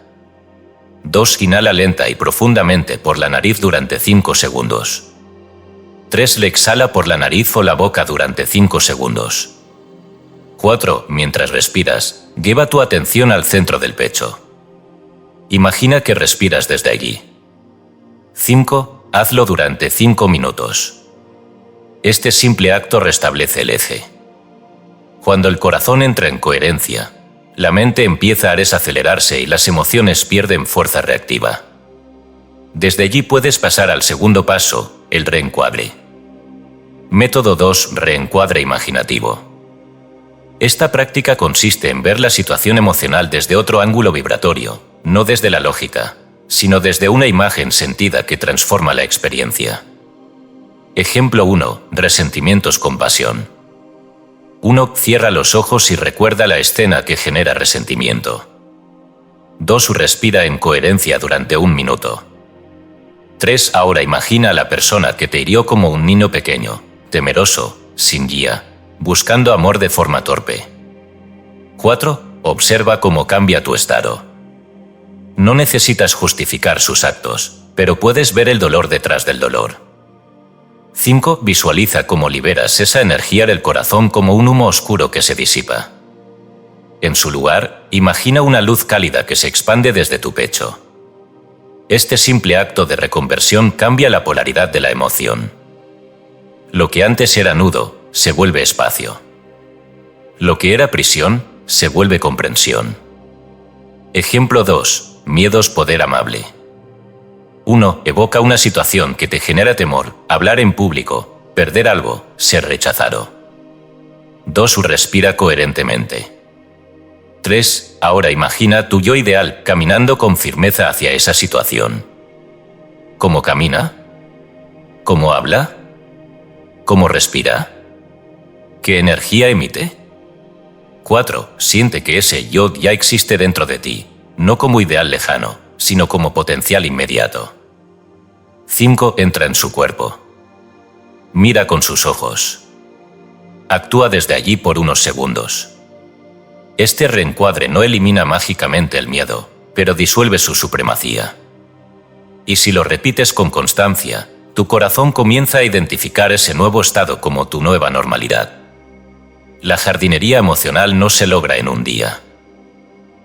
2. Inhala lenta y profundamente por la nariz durante 5 segundos. 3. Exhala por la nariz o la boca durante 5 segundos. 4. Mientras respiras, lleva tu atención al centro del pecho. Imagina que respiras desde allí. 5. Hazlo durante 5 minutos. Este simple acto restablece el eje. Cuando el corazón entra en coherencia, la mente empieza a desacelerarse y las emociones pierden fuerza reactiva. Desde allí puedes pasar al segundo paso, el reencuadre. Método 2. Reencuadre imaginativo. Esta práctica consiste en ver la situación emocional desde otro ángulo vibratorio, no desde la lógica, sino desde una imagen sentida que transforma la experiencia. Ejemplo 1. Resentimientos con pasión. 1. Cierra los ojos y recuerda la escena que genera resentimiento. 2. Respira en coherencia durante 1 minuto. 3. Ahora imagina a la persona que te hirió como un niño pequeño, temeroso, sin guía, buscando amor de forma torpe. 4. Observa cómo cambia tu estado. No necesitas justificar sus actos, pero puedes ver el dolor detrás del dolor. 5. Visualiza cómo liberas esa energía del corazón como un humo oscuro que se disipa. En su lugar, imagina una luz cálida que se expande desde tu pecho. Este simple acto de reconversión cambia la polaridad de la emoción. Lo que antes era nudo, se vuelve espacio. Lo que era prisión, se vuelve comprensión. Ejemplo 2. Miedos poder amable. 1. Evoca una situación que te genera temor: hablar en público, perder algo, ser rechazado. 2. Respira coherentemente. 3. Ahora imagina tu yo ideal caminando con firmeza hacia esa situación. ¿Cómo camina? ¿Cómo habla? ¿Cómo respira? ¿Qué energía emite? 4. Siente que ese yo ya existe dentro de ti, no como ideal lejano, sino como potencial inmediato. 5. Entra en su cuerpo. Mira con sus ojos. Actúa desde allí por unos segundos. Este reencuadre no elimina mágicamente el miedo, pero disuelve su supremacía. Y si lo repites con constancia, tu corazón comienza a identificar ese nuevo estado como tu nueva normalidad. La jardinería emocional no se logra en un día.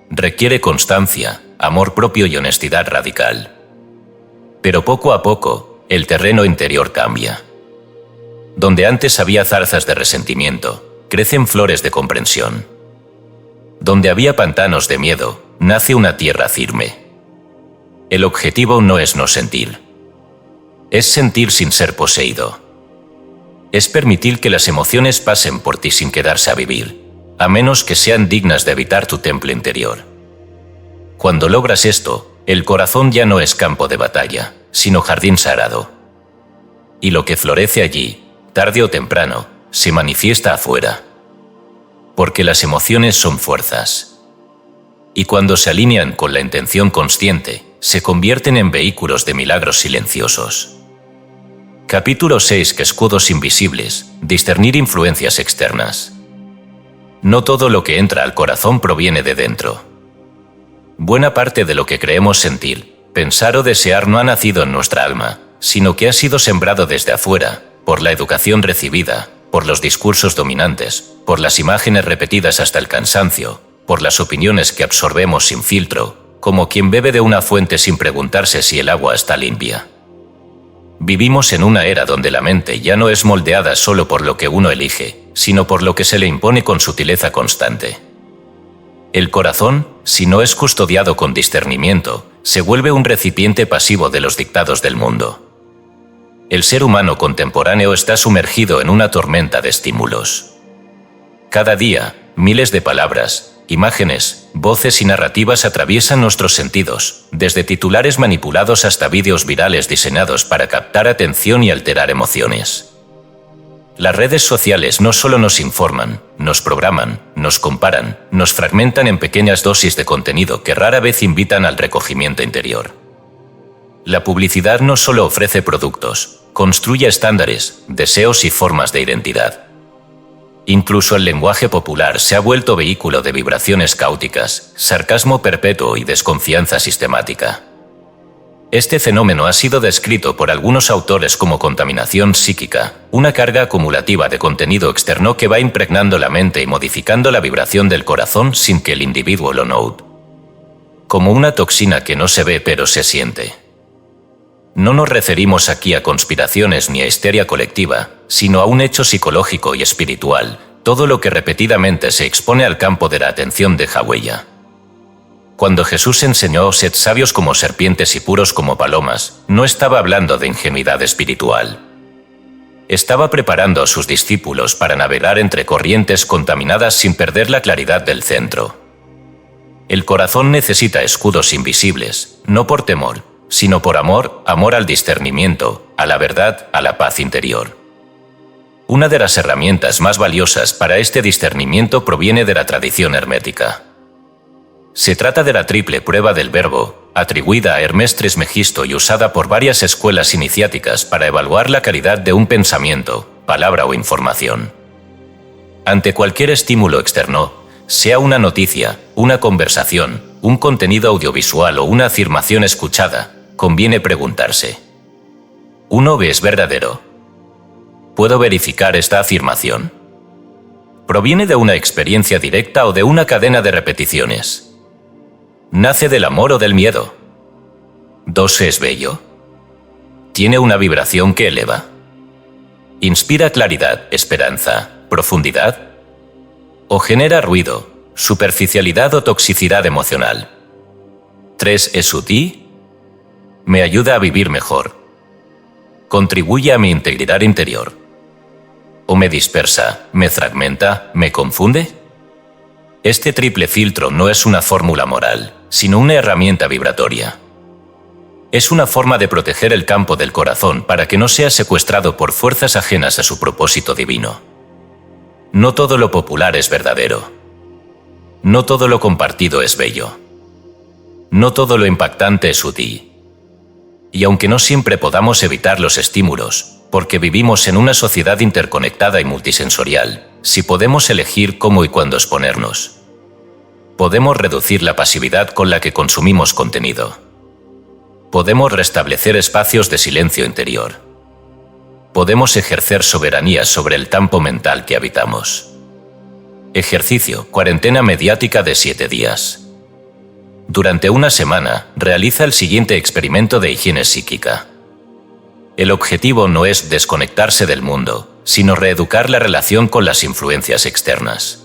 Requiere constancia, amor propio y honestidad radical. Pero poco a poco, el terreno interior cambia. Donde antes había zarzas de resentimiento, crecen flores de comprensión. Donde había pantanos de miedo, nace una tierra firme. El objetivo no es no sentir. Es sentir sin ser poseído. Es permitir que las emociones pasen por ti sin quedarse a vivir, a menos que sean dignas de habitar tu templo interior. Cuando logras esto, el corazón ya no es campo de batalla, sino jardín sagrado. Y lo que florece allí, tarde o temprano, se manifiesta afuera. Porque las emociones son fuerzas. Y cuando se alinean con la intención consciente, se convierten en vehículos de milagros silenciosos. Capítulo 6. Escudos invisibles. Discernir influencias externas. No todo lo que entra al corazón proviene de dentro. Buena parte de lo que creemos sentir, pensar o desear no ha nacido en nuestra alma, sino que ha sido sembrado desde afuera, por la educación recibida, por los discursos dominantes, por las imágenes repetidas hasta el cansancio, por las opiniones que absorbemos sin filtro, como quien bebe de una fuente sin preguntarse si el agua está limpia. Vivimos en una era donde la mente ya no es moldeada solo por lo que uno elige, sino por lo que se le impone con sutileza constante. El corazón, si no es custodiado con discernimiento, se vuelve un recipiente pasivo de los dictados del mundo. El ser humano contemporáneo está sumergido en una tormenta de estímulos. Cada día, miles de palabras, imágenes, voces y narrativas atraviesan nuestros sentidos, desde titulares manipulados hasta vídeos virales diseñados para captar atención y alterar emociones. Las redes sociales no solo nos informan, nos programan, nos comparan, nos fragmentan en pequeñas dosis de contenido que rara vez invitan al recogimiento interior. La publicidad no solo ofrece productos, construye estándares, deseos y formas de identidad. Incluso el lenguaje popular se ha vuelto vehículo de vibraciones caóticas, sarcasmo perpetuo y desconfianza sistemática. Este fenómeno ha sido descrito por algunos autores como contaminación psíquica, una carga acumulativa de contenido externo que va impregnando la mente y modificando la vibración del corazón sin que el individuo lo note. Como una toxina que no se ve pero se siente. No nos referimos aquí a conspiraciones ni a histeria colectiva, sino a un hecho psicológico y espiritual. Todo lo que repetidamente se expone al campo de la atención deja huella. Cuando Jesús enseñó «Sed sabios como serpientes y puros como palomas», no estaba hablando de ingenuidad espiritual. Estaba preparando a sus discípulos para navegar entre corrientes contaminadas sin perder la claridad del centro. El corazón necesita escudos invisibles, no por temor, sino por amor, amor al discernimiento, a la verdad, a la paz interior. Una de las herramientas más valiosas para este discernimiento proviene de la tradición hermética. Se trata de la triple prueba del verbo, atribuida a Hermés Trismegisto y usada por varias escuelas iniciáticas para evaluar la calidad de un pensamiento, palabra o información. Ante cualquier estímulo externo, sea una noticia, una conversación, un contenido audiovisual o una afirmación escuchada, conviene preguntarse: ¿1 es verdadero? ¿Puedo verificar esta afirmación? ¿Proviene de una experiencia directa o de una cadena de repeticiones? ¿Nace del amor o del miedo? 2 es bello. ¿Tiene una vibración que eleva? ¿Inspira claridad, esperanza, profundidad? ¿O genera ruido, superficialidad o toxicidad emocional? 3 es sutil. ¿Me ayuda a vivir mejor? ¿Contribuye a mi integridad interior? ¿O me dispersa, me fragmenta, me confunde? Este triple filtro no es una fórmula moral, sino una herramienta vibratoria. Es una forma de proteger el campo del corazón para que no sea secuestrado por fuerzas ajenas a su propósito divino. No todo lo popular es verdadero. No todo lo compartido es bello. No todo lo impactante es útil. Y aunque no siempre podamos evitar los estímulos, porque vivimos en una sociedad interconectada y multisensorial, si podemos elegir cómo y cuándo exponernos, podemos reducir la pasividad con la que consumimos contenido. Podemos restablecer espacios de silencio interior. Podemos ejercer soberanía sobre el campo mental que habitamos. Ejercicio, cuarentena mediática de 7 días. Durante una semana, realiza el siguiente experimento de higiene psíquica. El objetivo no es desconectarse del mundo, sino reeducar la relación con las influencias externas.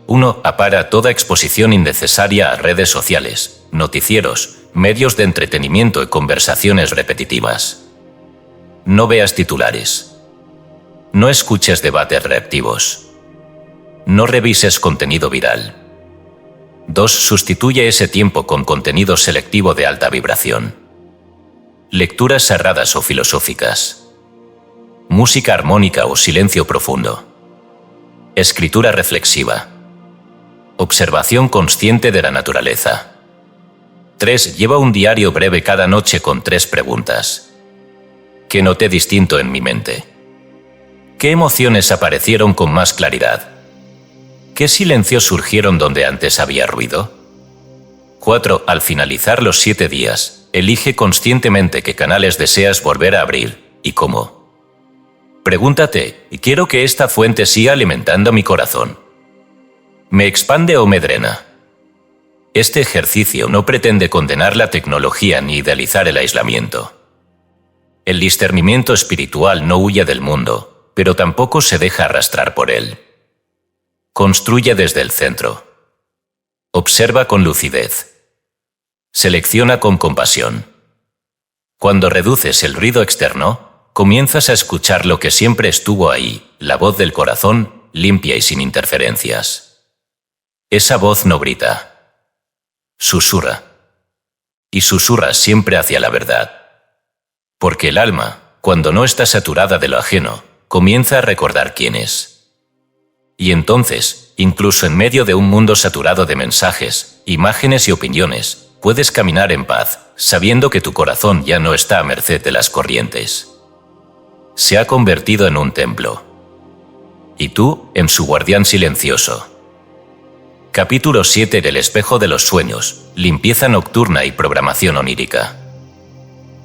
1. Apara toda exposición innecesaria a redes sociales, noticieros, medios de entretenimiento y conversaciones repetitivas. No veas titulares. No escuches debates reactivos. No revises contenido viral. 2. Sustituye ese tiempo con contenido selectivo de alta vibración. Lecturas sagradas o filosóficas. Música armónica o silencio profundo. Escritura reflexiva. Observación consciente de la naturaleza. 3. Lleva un diario breve cada noche con 3 preguntas. ¿Qué noté distinto en mi mente? ¿Qué emociones aparecieron con más claridad? ¿Qué silencios surgieron donde antes había ruido? 4. Al finalizar los 7 días, elige conscientemente qué canales deseas volver a abrir y cómo. Pregúntate, ¿quiero que esta fuente siga alimentando mi corazón? ¿Me expande o me drena? Este ejercicio no pretende condenar la tecnología ni idealizar el aislamiento. El discernimiento espiritual no huye del mundo, pero tampoco se deja arrastrar por él. Construye desde el centro. Observa con lucidez. Selecciona con compasión. Cuando reduces el ruido externo, comienzas a escuchar lo que siempre estuvo ahí, la voz del corazón, limpia y sin interferencias. Esa voz no grita. Susurra. Y susurra siempre hacia la verdad. Porque el alma, cuando no está saturada de lo ajeno, comienza a recordar quién es. Y entonces, incluso en medio de un mundo saturado de mensajes, imágenes y opiniones, puedes caminar en paz, sabiendo que tu corazón ya no está a merced de las corrientes. Se ha convertido en un templo. Y tú, en su guardián silencioso. Capítulo 7 del espejo de los sueños, limpieza nocturna y programación onírica.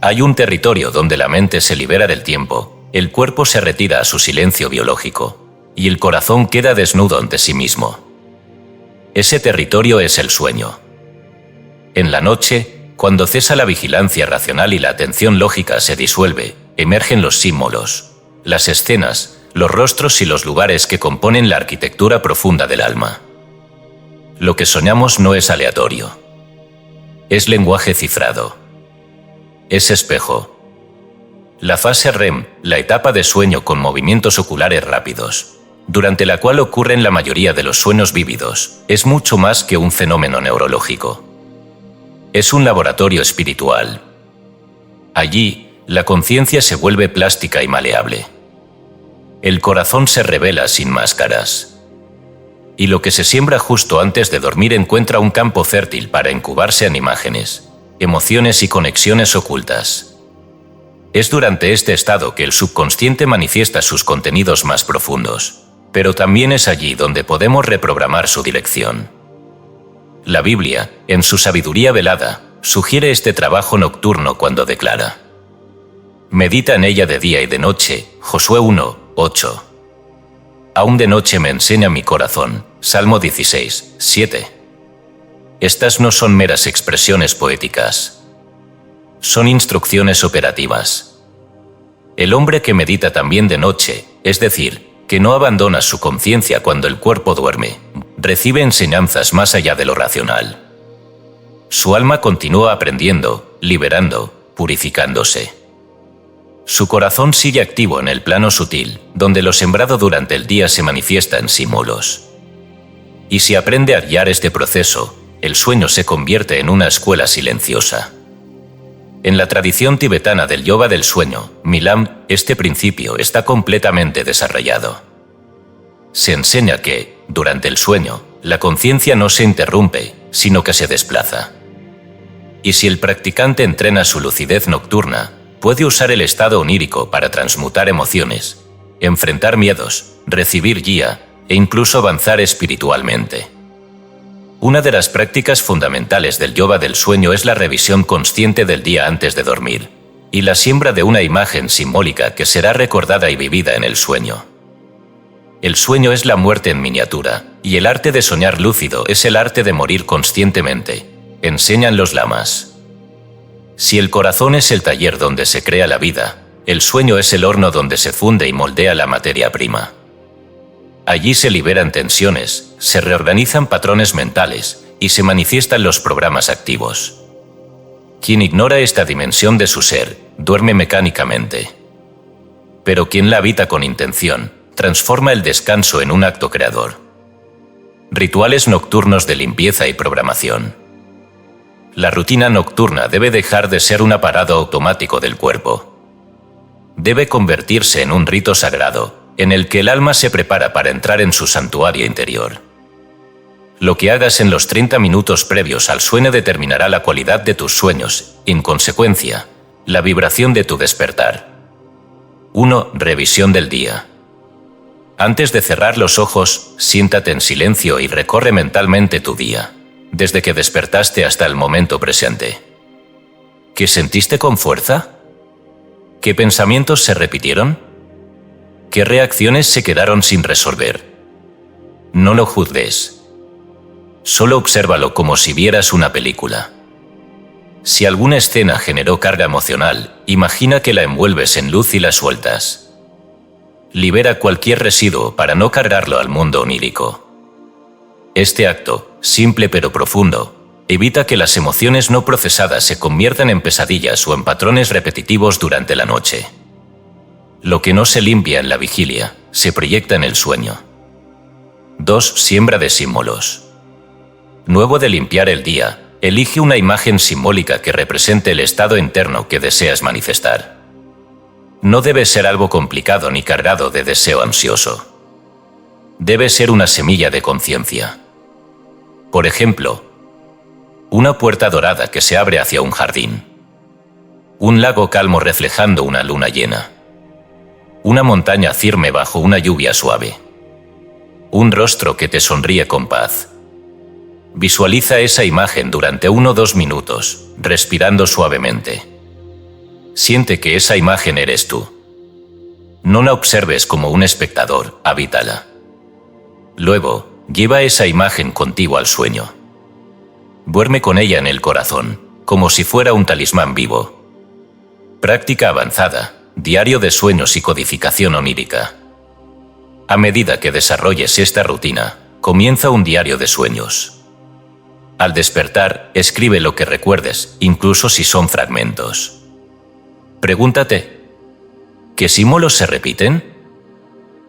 Hay un territorio donde la mente se libera del tiempo, el cuerpo se retira a su silencio biológico, y el corazón queda desnudo ante sí mismo. Ese territorio es el sueño. En la noche, cuando cesa la vigilancia racional y la atención lógica se disuelve, emergen los símbolos, las escenas, los rostros y los lugares que componen la arquitectura profunda del alma. Lo que soñamos no es aleatorio. Es lenguaje cifrado. Es espejo. La fase REM, la etapa de sueño con movimientos oculares rápidos, durante la cual ocurren la mayoría de los sueños vívidos, es mucho más que un fenómeno neurológico. Es un laboratorio espiritual. Allí, la conciencia se vuelve plástica y maleable. El corazón se revela sin máscaras. Y lo que se siembra justo antes de dormir encuentra un campo fértil para incubarse en imágenes, emociones y conexiones ocultas. Es durante este estado que el subconsciente manifiesta sus contenidos más profundos, pero también es allí donde podemos reprogramar su dirección. La Biblia, en su sabiduría velada, sugiere este trabajo nocturno cuando declara: medita en ella de día y de noche, Josué 1:8. Aún de noche me enseña mi corazón, Salmo 16:7. Estas no son meras expresiones poéticas. Son instrucciones operativas. El hombre que medita también de noche, es decir, que no abandona su conciencia cuando el cuerpo duerme, recibe enseñanzas más allá de lo racional. Su alma continúa aprendiendo, liberando, purificándose. Su corazón sigue activo en el plano sutil, donde lo sembrado durante el día se manifiesta en símbolos. Y si aprende a guiar este proceso, el sueño se convierte en una escuela silenciosa. En la tradición tibetana del yoga del sueño, Milam, este principio está completamente desarrollado. Se enseña que, durante el sueño, la conciencia no se interrumpe, sino que se desplaza. Y si el practicante entrena su lucidez nocturna, puede usar el estado onírico para transmutar emociones, enfrentar miedos, recibir guía e incluso avanzar espiritualmente. Una de las prácticas fundamentales del yoga del sueño es la revisión consciente del día antes de dormir, y la siembra de una imagen simbólica que será recordada y vivida en el sueño. El sueño es la muerte en miniatura, y el arte de soñar lúcido es el arte de morir conscientemente, enseñan los lamas. Si el corazón es el taller donde se crea la vida, el sueño es el horno donde se funde y moldea la materia prima. Allí se liberan tensiones, se reorganizan patrones mentales y se manifiestan los programas activos. Quien ignora esta dimensión de su ser, duerme mecánicamente. Pero quien la habita con intención, transforma el descanso en un acto creador. Rituales nocturnos de limpieza y programación. La rutina nocturna debe dejar de ser un aparato automático del cuerpo. Debe convertirse en un rito sagrado, en el que el alma se prepara para entrar en su santuario interior. Lo que hagas en los 30 minutos previos al sueño determinará la cualidad de tus sueños, en consecuencia, la vibración de tu despertar. 1. Revisión del día. Antes de cerrar los ojos, siéntate en silencio y recorre mentalmente tu día, desde que despertaste hasta el momento presente. ¿Qué sentiste con fuerza? ¿Qué pensamientos se repitieron? ¿Qué reacciones se quedaron sin resolver? No lo juzgues. Solo obsérvalo como si vieras una película. Si alguna escena generó carga emocional, imagina que la envuelves en luz y la sueltas. Libera cualquier residuo para no cargarlo al mundo onírico. Este acto, simple pero profundo, evita que las emociones no procesadas se conviertan en pesadillas o en patrones repetitivos durante la noche. Lo que no se limpia en la vigilia, se proyecta en el sueño. 2. Siembra de símbolos. Luego de limpiar el día, elige una imagen simbólica que represente el estado interno que deseas manifestar. No debe ser algo complicado ni cargado de deseo ansioso. Debe ser una semilla de conciencia. Por ejemplo, una puerta dorada que se abre hacia un jardín. Un lago calmo reflejando una luna llena. Una montaña firme bajo una lluvia suave. Un rostro que te sonríe con paz. Visualiza esa imagen durante 1 o 2 minutos, respirando suavemente. Siente que esa imagen eres tú. No la observes como un espectador, habítala. Luego, lleva esa imagen contigo al sueño. Duerme con ella en el corazón, como si fuera un talismán vivo. Práctica avanzada. Diario de sueños y codificación onírica. A medida que desarrolles esta rutina, comienza un diario de sueños. Al despertar, escribe lo que recuerdes, incluso si son fragmentos. Pregúntate, ¿qué símbolos se repiten?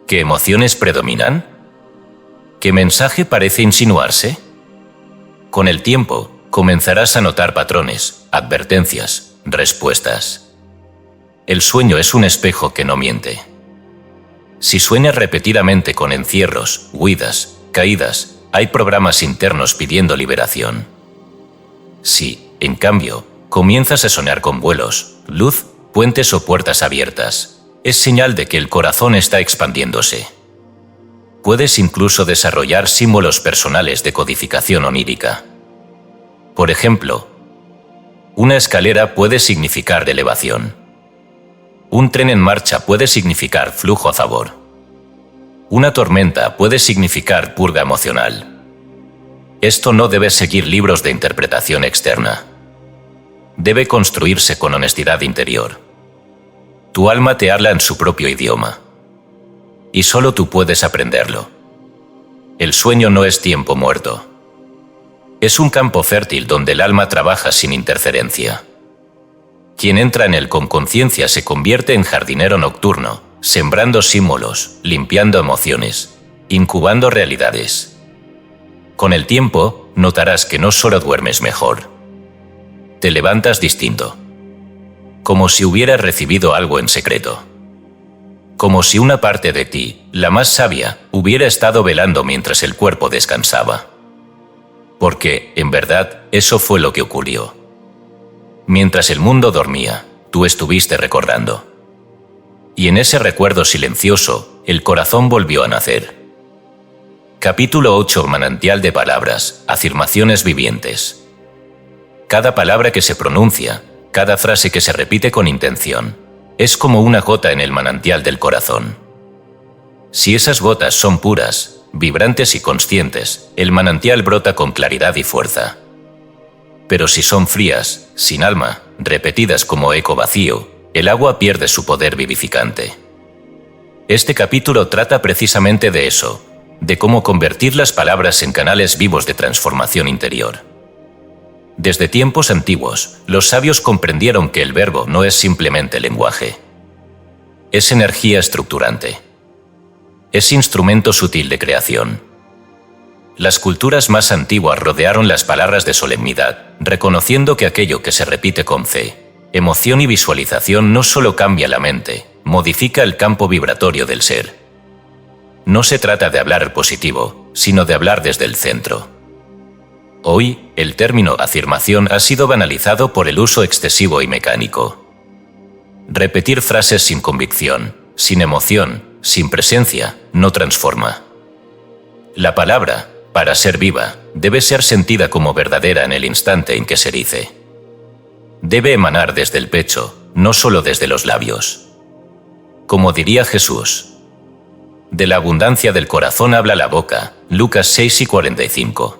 ¿Qué emociones predominan? ¿Qué mensaje parece insinuarse? Con el tiempo, comenzarás a notar patrones, advertencias, respuestas. El sueño es un espejo que no miente. Si sueñas repetidamente con encierros, huidas, caídas, hay programas internos pidiendo liberación. Si, en cambio, comienzas a soñar con vuelos, luz, puentes o puertas abiertas, es señal de que el corazón está expandiéndose. Puedes incluso desarrollar símbolos personales de codificación onírica. Por ejemplo, una escalera puede significar elevación. Un tren en marcha puede significar flujo a favor. Una tormenta puede significar purga emocional. Esto no debe seguir libros de interpretación externa. Debe construirse con honestidad interior. Tu alma te habla en su propio idioma. Y solo tú puedes aprenderlo. El sueño no es tiempo muerto. Es un campo fértil donde el alma trabaja sin interferencia. Quien entra en él con conciencia se convierte en jardinero nocturno, sembrando símbolos, limpiando emociones, incubando realidades. Con el tiempo, notarás que no solo duermes mejor. Te levantas distinto. Como si hubieras recibido algo en secreto. Como si una parte de ti, la más sabia, hubiera estado velando mientras el cuerpo descansaba. Porque, en verdad, eso fue lo que ocurrió. Mientras el mundo dormía, tú estuviste recordando. Y en ese recuerdo silencioso, el corazón volvió a nacer. Capítulo 8. Manantial de palabras, afirmaciones vivientes. Cada palabra que se pronuncia, cada frase que se repite con intención, es como una gota en el manantial del corazón. Si esas gotas son puras, vibrantes y conscientes, el manantial brota con claridad y fuerza. Pero si son frías, sin alma, repetidas como eco vacío, el agua pierde su poder vivificante. Este capítulo trata precisamente de eso, de cómo convertir las palabras en canales vivos de transformación interior. Desde tiempos antiguos, los sabios comprendieron que el verbo no es simplemente lenguaje. Es energía estructurante. Es instrumento sutil de creación. Las culturas más antiguas rodearon las palabras de solemnidad, reconociendo que aquello que se repite con fe, emoción y visualización no solo cambia la mente, modifica el campo vibratorio del ser. No se trata de hablar positivo, sino de hablar desde el centro. Hoy, el término afirmación ha sido banalizado por el uso excesivo y mecánico. Repetir frases sin convicción, sin emoción, sin presencia, no transforma. La palabra, para ser viva, debe ser sentida como verdadera en el instante en que se dice. Debe emanar desde el pecho, no solo desde los labios. Como diría Jesús, de la abundancia del corazón habla la boca, Lucas 6:45.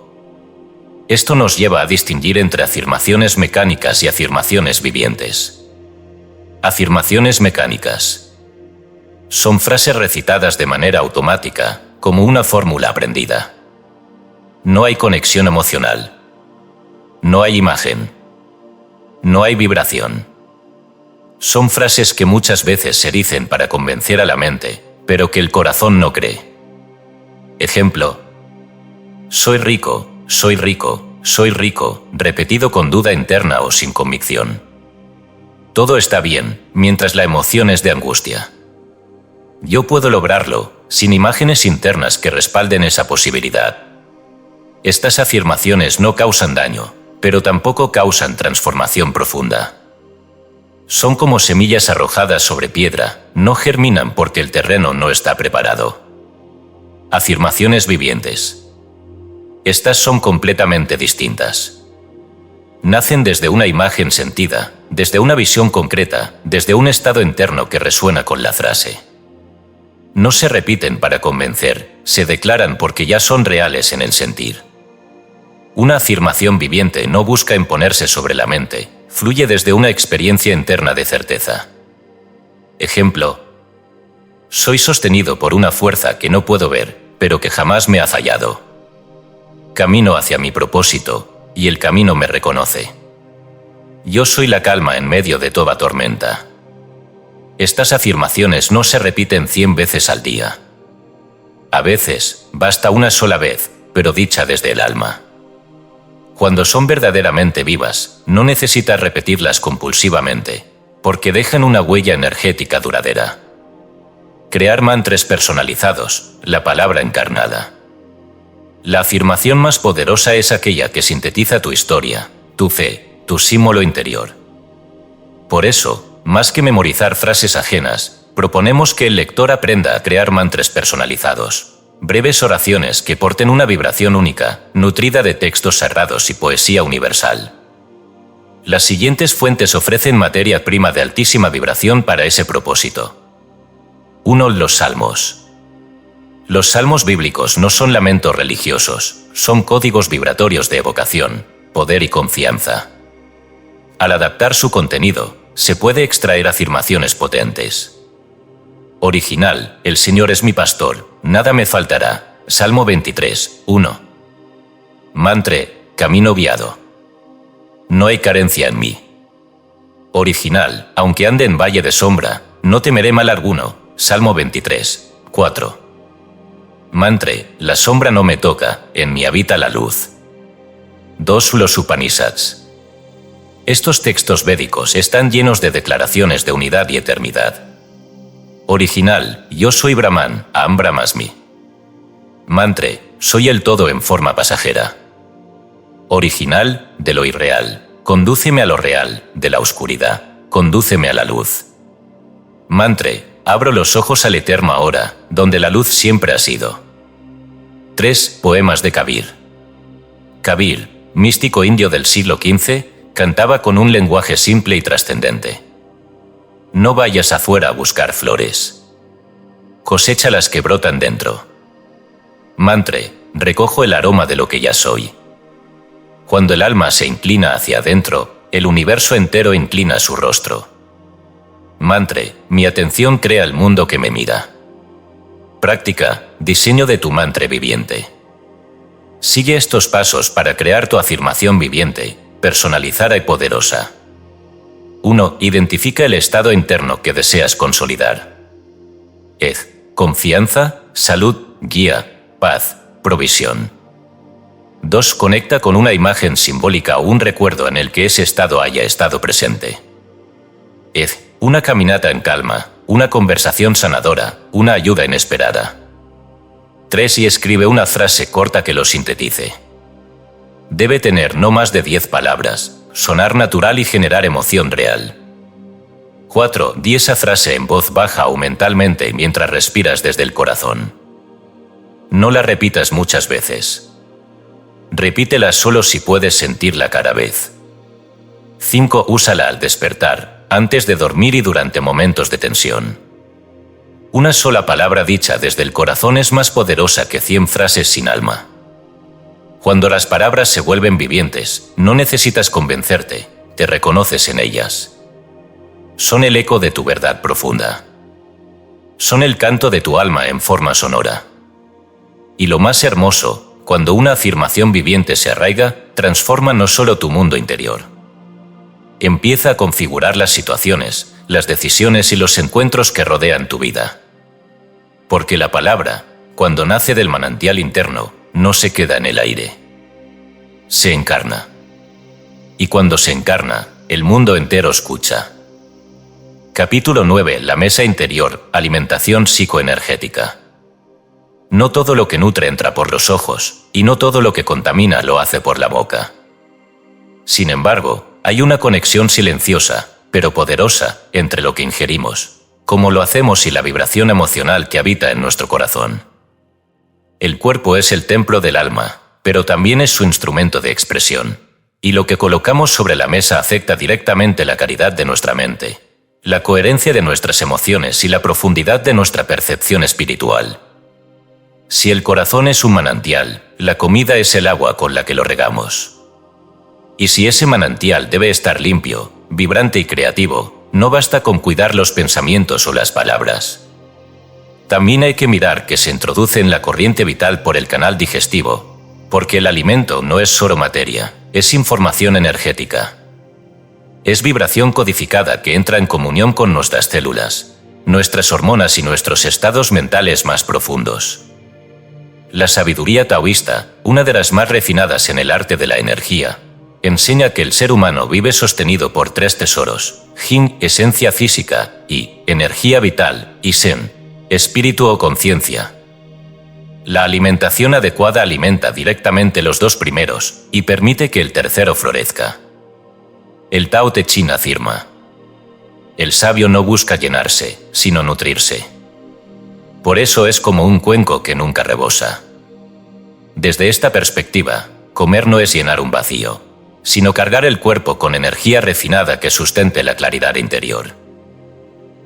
Esto nos lleva a distinguir entre afirmaciones mecánicas y afirmaciones vivientes. Afirmaciones mecánicas. Son frases recitadas de manera automática, como una fórmula aprendida. No hay conexión emocional. No hay imagen. No hay vibración. Son frases que muchas veces se dicen para convencer a la mente, pero que el corazón no cree. Ejemplo. Soy rico, soy rico, soy rico, repetido con duda interna o sin convicción. Todo está bien, mientras la emoción es de angustia. Yo puedo lograrlo, sin imágenes internas que respalden esa posibilidad. Estas afirmaciones no causan daño, pero tampoco causan transformación profunda. Son como semillas arrojadas sobre piedra, no germinan porque el terreno no está preparado. Afirmaciones vivientes. Estas son completamente distintas. Nacen desde una imagen sentida, desde una visión concreta, desde un estado interno que resuena con la frase. No se repiten para convencer, se declaran porque ya son reales en el sentir. Una afirmación viviente no busca imponerse sobre la mente, fluye desde una experiencia interna de certeza. Ejemplo. Soy sostenido por una fuerza que no puedo ver, pero que jamás me ha fallado. Camino hacia mi propósito, y el camino me reconoce. Yo soy la calma en medio de toda tormenta. Estas afirmaciones no se repiten 100 veces al día. A veces, basta una sola vez, pero dicha desde el alma. Cuando son verdaderamente vivas, no necesitas repetirlas compulsivamente, porque dejan una huella energética duradera. Crear mantras personalizados, la palabra encarnada. La afirmación más poderosa es aquella que sintetiza tu historia, tu fe, tu símbolo interior. Por eso, más que memorizar frases ajenas, proponemos que el lector aprenda a crear mantras personalizados. Breves oraciones que porten una vibración única, nutrida de textos sagrados y poesía universal. Las siguientes fuentes ofrecen materia prima de altísima vibración para ese propósito. 1. Los Salmos. Los salmos bíblicos no son lamentos religiosos, son códigos vibratorios de evocación, poder y confianza. Al adaptar su contenido, se puede extraer afirmaciones potentes. Original, el Señor es mi pastor, nada me faltará. Salmo 23, 1. Mantra, camino guiado. No hay carencia en mí. Original, aunque ande en valle de sombra, no temeré mal alguno. Salmo 23, 4. Mantre, la sombra no me toca, en mí habita la luz. 2. Los Upanishads. Estos textos védicos están llenos de declaraciones de unidad y eternidad. Original, yo soy Brahman, Aham Brahmasmi. Mantre, soy el todo en forma pasajera. Original, de lo irreal, condúceme a lo real, de la oscuridad, condúceme a la luz. Mantre, abro los ojos al eterno ahora, donde la luz siempre ha sido. 3. Poemas de Kabir. Kabir, místico indio del siglo XV, cantaba con un lenguaje simple y trascendente. No vayas afuera a buscar flores. Cosecha las que brotan dentro. Mantre, recojo el aroma de lo que ya soy. Cuando el alma se inclina hacia adentro, el universo entero inclina su rostro. Mantre, mi atención crea el mundo que me mira. Práctica, diseño de tu mantra viviente. Sigue estos pasos para crear tu afirmación viviente, personalizada y poderosa. 1. Identifica el estado interno que deseas consolidar. Confianza, salud, guía, paz, provisión. 2. Conecta con una imagen simbólica o un recuerdo en el que ese estado haya estado presente. Una caminata en calma, una conversación sanadora, una ayuda inesperada. 3. Y escribe una frase corta que lo sintetice. Debe tener no más de 10 palabras, sonar natural y generar emoción real. 4. Di esa frase en voz baja o mentalmente mientras respiras desde el corazón. No la repitas muchas veces. Repítela solo si puedes sentirla cada vez. 5. Úsala al despertar, antes de dormir y durante momentos de tensión. Una sola palabra dicha desde el corazón es más poderosa que 100 frases sin alma. Cuando las palabras se vuelven vivientes, no necesitas convencerte, te reconoces en ellas. Son el eco de tu verdad profunda. Son el canto de tu alma en forma sonora. Y lo más hermoso, cuando una afirmación viviente se arraiga, transforma no solo tu mundo interior. Empieza a configurar las situaciones, las decisiones y los encuentros que rodean tu vida. Porque la palabra, cuando nace del manantial interno, no se queda en el aire. Se encarna. Y cuando se encarna, el mundo entero escucha. Capítulo 9. La mesa interior, alimentación psicoenergética. No todo lo que nutre entra por los ojos, y no todo lo que contamina lo hace por la boca. Sin embargo, hay una conexión silenciosa, pero poderosa, entre lo que ingerimos, como lo hacemos y la vibración emocional que habita en nuestro corazón. El cuerpo es el templo del alma, pero también es su instrumento de expresión, y lo que colocamos sobre la mesa afecta directamente la calidad de nuestra mente, la coherencia de nuestras emociones y la profundidad de nuestra percepción espiritual. Si el corazón es un manantial, la comida es el agua con la que lo regamos. Y si ese manantial debe estar limpio, vibrante y creativo, no basta con cuidar los pensamientos o las palabras. También hay que mirar que se introduce en la corriente vital por el canal digestivo, porque el alimento no es solo materia, es información energética. Es vibración codificada que entra en comunión con nuestras células, nuestras hormonas y nuestros estados mentales más profundos. La sabiduría taoísta, una de las más refinadas en el arte de la energía, enseña que el ser humano vive sostenido por 3 tesoros: Yin, esencia física, y energía vital, y Sen, espíritu o conciencia. La alimentación adecuada alimenta directamente los 2 primeros y permite que el tercero florezca. El Tao Te Ching afirma: el sabio no busca llenarse, sino nutrirse. Por eso es como un cuenco que nunca rebosa. Desde esta perspectiva, comer no es llenar un vacío, sino cargar el cuerpo con energía refinada que sustente la claridad interior.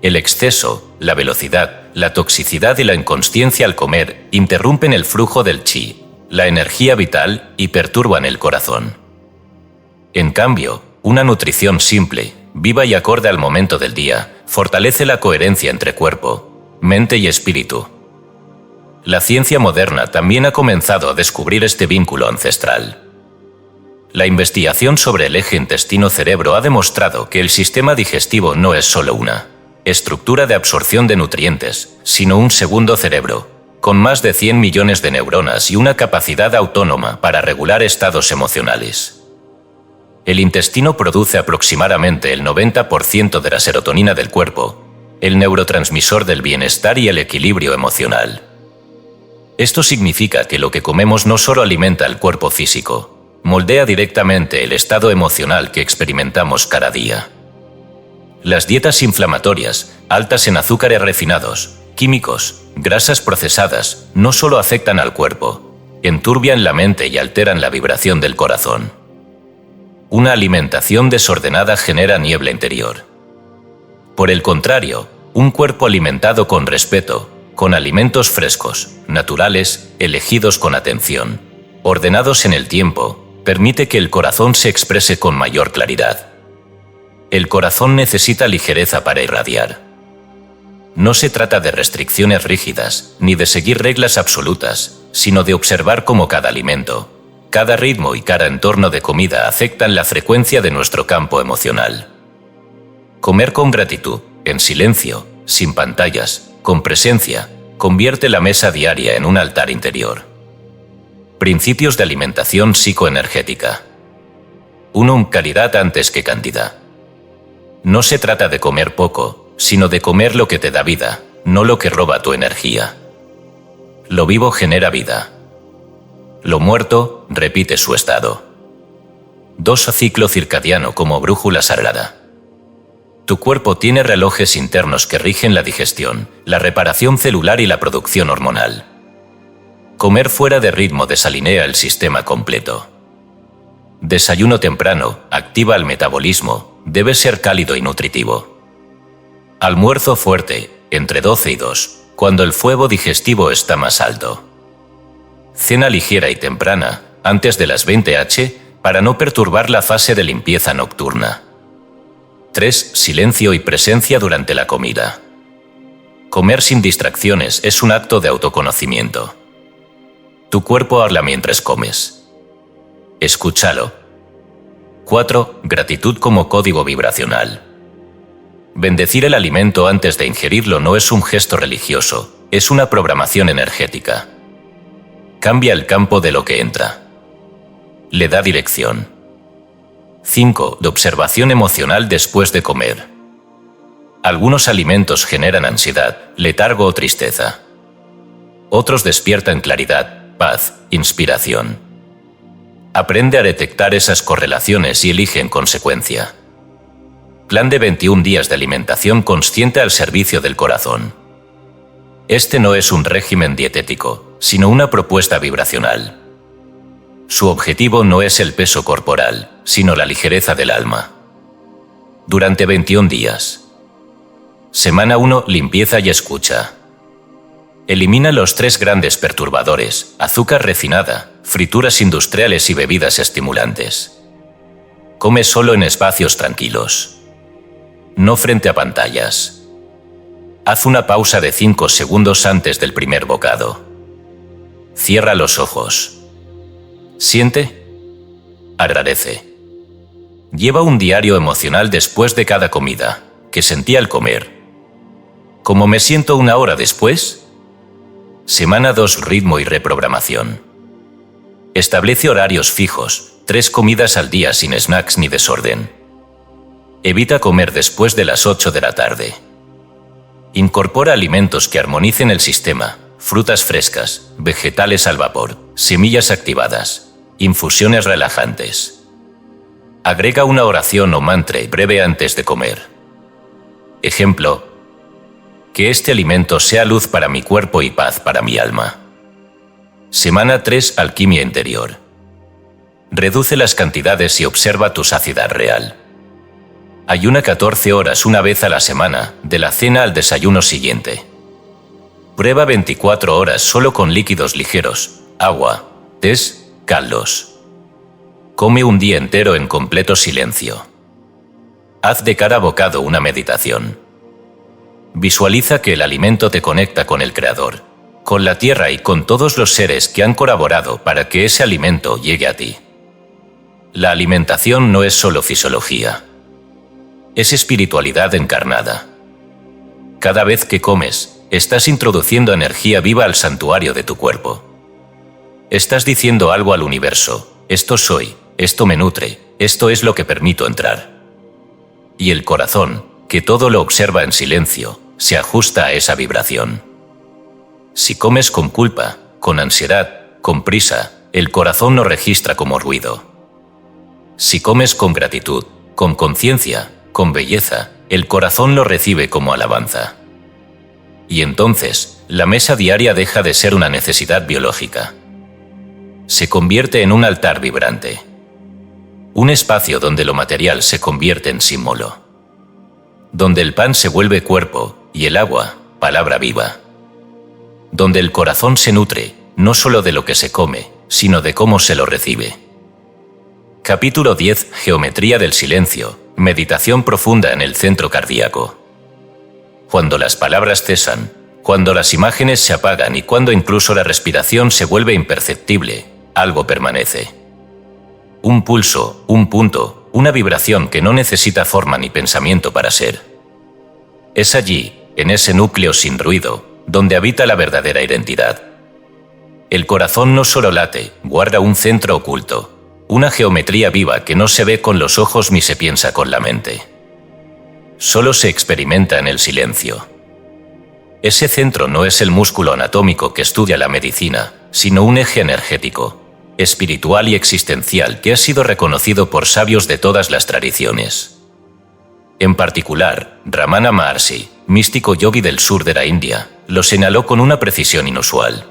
El exceso, la velocidad, la toxicidad y la inconsciencia al comer interrumpen el flujo del chi, la energía vital, y perturban el corazón. En cambio, una nutrición simple, viva y acorde al momento del día, fortalece la coherencia entre cuerpo, mente y espíritu. La ciencia moderna también ha comenzado a descubrir este vínculo ancestral. La investigación sobre el eje intestino-cerebro ha demostrado que el sistema digestivo no es solo una estructura de absorción de nutrientes, sino un segundo cerebro, con más de 100 millones de neuronas y una capacidad autónoma para regular estados emocionales. El intestino produce aproximadamente el 90% de la serotonina del cuerpo, el neurotransmisor del bienestar y el equilibrio emocional. Esto significa que lo que comemos no solo alimenta el cuerpo físico, moldea directamente el estado emocional que experimentamos cada día. Las dietas inflamatorias, altas en azúcares refinados, químicos, grasas procesadas, no solo afectan al cuerpo, enturbian la mente y alteran la vibración del corazón. Una alimentación desordenada genera niebla interior. Por el contrario, un cuerpo alimentado con respeto, con alimentos frescos, naturales, elegidos con atención, ordenados en el tiempo, permite que el corazón se exprese con mayor claridad. El corazón necesita ligereza para irradiar. No se trata de restricciones rígidas, ni de seguir reglas absolutas, sino de observar cómo cada alimento, cada ritmo y cada entorno de comida afectan la frecuencia de nuestro campo emocional. Comer con gratitud, en silencio, sin pantallas, con presencia, convierte la mesa diaria en un altar interior. Principios de alimentación psicoenergética. 1. Calidad antes que cantidad. No se trata de comer poco, sino de comer lo que te da vida, no lo que roba tu energía. Lo vivo genera vida. Lo muerto repite su estado. 2. Ciclo circadiano como brújula sagrada. Tu cuerpo tiene relojes internos que rigen la digestión, la reparación celular y la producción hormonal. Comer fuera de ritmo desalinea el sistema completo. Desayuno temprano, activa el metabolismo, debe ser cálido y nutritivo. Almuerzo fuerte, entre 12 y 2, cuando el fuego digestivo está más alto. Cena ligera y temprana, antes de las 20 h, para no perturbar la fase de limpieza nocturna. 3. Silencio y presencia durante la comida. Comer sin distracciones es un acto de autoconocimiento. Tu cuerpo habla mientras comes. Escúchalo. 4. Gratitud como código vibracional. Bendecir el alimento antes de ingerirlo no es un gesto religioso, es una programación energética. Cambia el campo de lo que entra. Le da dirección. 5. De observación emocional después de comer. Algunos alimentos generan ansiedad, letargo o tristeza. Otros despiertan claridad, paz, inspiración. Aprende a detectar esas correlaciones y elige en consecuencia. Plan de 21 días de alimentación consciente al servicio del corazón. Este no es un régimen dietético, sino una propuesta vibracional. Su objetivo no es el peso corporal, sino la ligereza del alma. Durante 21 días. Semana 1. Limpieza y escucha. Elimina los 3 grandes perturbadores: azúcar refinada, frituras industriales y bebidas estimulantes. Come solo en espacios tranquilos. No frente a pantallas. Haz una pausa de 5 segundos antes del primer bocado. Cierra los ojos. Siente. Agradece. Lleva un diario emocional después de cada comida. ¿Qué sentí al comer? ¿Cómo me siento una hora después? Semana 2. Ritmo y reprogramación. Establece horarios fijos, 3 comidas al día sin snacks ni desorden. Evita comer después de las 8 de la tarde. Incorpora alimentos que armonicen el sistema, frutas frescas, vegetales al vapor, semillas activadas, infusiones relajantes. Agrega una oración o mantra breve antes de comer. Ejemplo: que este alimento sea luz para mi cuerpo y paz para mi alma. Semana 3. Alquimia interior. Reduce las cantidades y observa tu saciedad real. Ayuna 14 horas una vez a la semana, de la cena al desayuno siguiente. Prueba 24 horas solo con líquidos ligeros, agua, tés, caldos. Come un día entero en completo silencio. Haz de cada bocado una meditación. Visualiza que el alimento te conecta con el Creador, con la tierra y con todos los seres que han colaborado para que ese alimento llegue a ti. La alimentación no es solo fisiología. Es espiritualidad encarnada. Cada vez que comes, estás introduciendo energía viva al santuario de tu cuerpo. Estás diciendo algo al universo: esto soy, esto me nutre, esto es lo que permito entrar. Y el corazón, que todo lo observa en silencio, se ajusta a esa vibración. Si comes con culpa, con ansiedad, con prisa, el corazón lo registra como ruido. Si comes con gratitud, con conciencia, con belleza, el corazón lo recibe como alabanza. Y entonces, la mesa diaria deja de ser una necesidad biológica. Se convierte en un altar vibrante. Un espacio donde lo material se convierte en símbolo. Donde el pan se vuelve cuerpo y el agua, palabra viva. Donde el corazón se nutre, no solo de lo que se come, sino de cómo se lo recibe. Capítulo 10. Geometría del silencio. Meditación profunda en el centro cardíaco. Cuando las palabras cesan, cuando las imágenes se apagan y cuando incluso la respiración se vuelve imperceptible, algo permanece. Un pulso, un punto, una vibración que no necesita forma ni pensamiento para ser. Es allí, en ese núcleo sin ruido, donde habita la verdadera identidad. El corazón no solo late, guarda un centro oculto, una geometría viva que no se ve con los ojos ni se piensa con la mente. Solo se experimenta en el silencio. Ese centro no es el músculo anatómico que estudia la medicina, sino un eje energético, espiritual y existencial que ha sido reconocido por sabios de todas las tradiciones. En particular, Ramana Maharshi, místico yogi del sur de la India, lo señaló con una precisión inusual.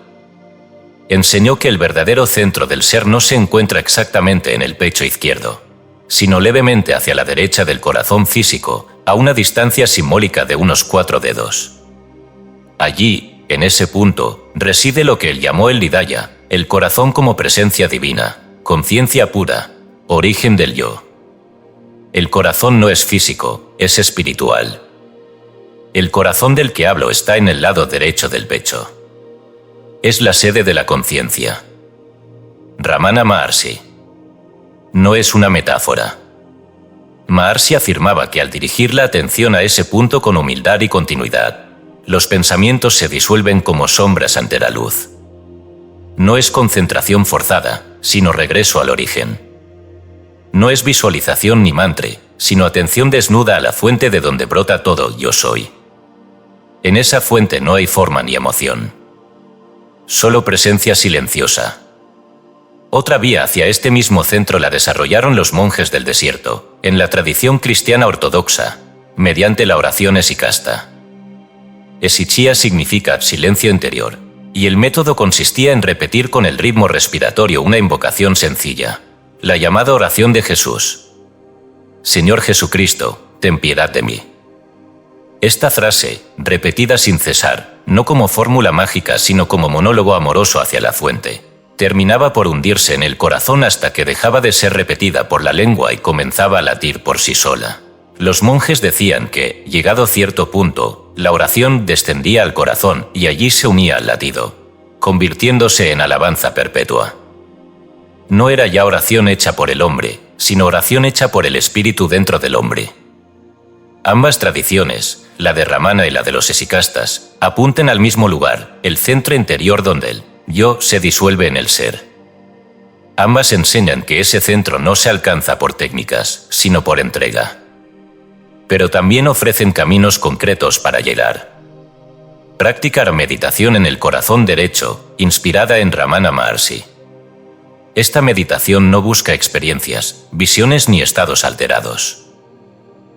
Enseñó que el verdadero centro del ser no se encuentra exactamente en el pecho izquierdo, sino levemente hacia la derecha del corazón físico, a una distancia simbólica de unos 4 dedos. Allí, en ese punto, reside lo que él llamó el Hidaya, el corazón como presencia divina, conciencia pura, origen del yo. El corazón no es físico, es espiritual. El corazón del que hablo está en el lado derecho del pecho. Es la sede de la conciencia. Ramana Maharshi. No es una metáfora. Maharshi afirmaba que al dirigir la atención a ese punto con humildad y continuidad, los pensamientos se disuelven como sombras ante la luz. No es concentración forzada, sino regreso al origen. No es visualización ni mantra, sino atención desnuda a la fuente de donde brota todo yo soy. En esa fuente no hay forma ni emoción. Solo presencia silenciosa. Otra vía hacia este mismo centro la desarrollaron los monjes del desierto, en la tradición cristiana ortodoxa, mediante la oración esikasta. Esichía significa silencio interior, y el método consistía en repetir con el ritmo respiratorio una invocación sencilla, la llamada oración de Jesús. Señor Jesucristo, ten piedad de mí. Esta frase, repetida sin cesar, no como fórmula mágica sino como monólogo amoroso hacia la fuente, terminaba por hundirse en el corazón hasta que dejaba de ser repetida por la lengua y comenzaba a latir por sí sola. Los monjes decían que, llegado cierto punto, la oración descendía al corazón y allí se unía al latido, convirtiéndose en alabanza perpetua. No era ya oración hecha por el hombre, sino oración hecha por el espíritu dentro del hombre. Ambas tradiciones, la de Ramana y la de los esikastas, apuntan al mismo lugar, el centro interior donde el yo se disuelve en el ser. Ambas enseñan que ese centro no se alcanza por técnicas, sino por entrega. Pero también ofrecen caminos concretos para llegar. Practicar meditación en el corazón derecho, inspirada en Ramana Maharshi. Esta meditación no busca experiencias, visiones ni estados alterados.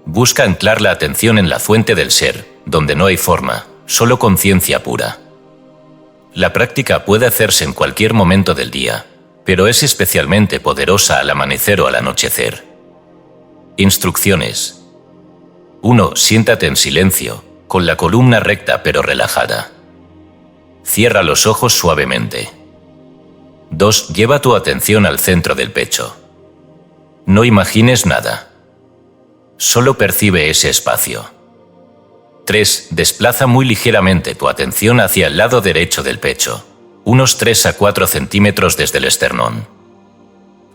Busca anclar la atención en la fuente del ser, donde no hay forma, solo conciencia pura. La práctica puede hacerse en cualquier momento del día, pero es especialmente poderosa al amanecer o al anochecer. Instrucciones. 1. Siéntate en silencio, con la columna recta pero relajada. Cierra los ojos suavemente. 2. Lleva tu atención al centro del pecho. No imagines nada. Solo percibe ese espacio. 3. Desplaza muy ligeramente tu atención hacia el lado derecho del pecho, unos 3 a 4 centímetros desde el esternón.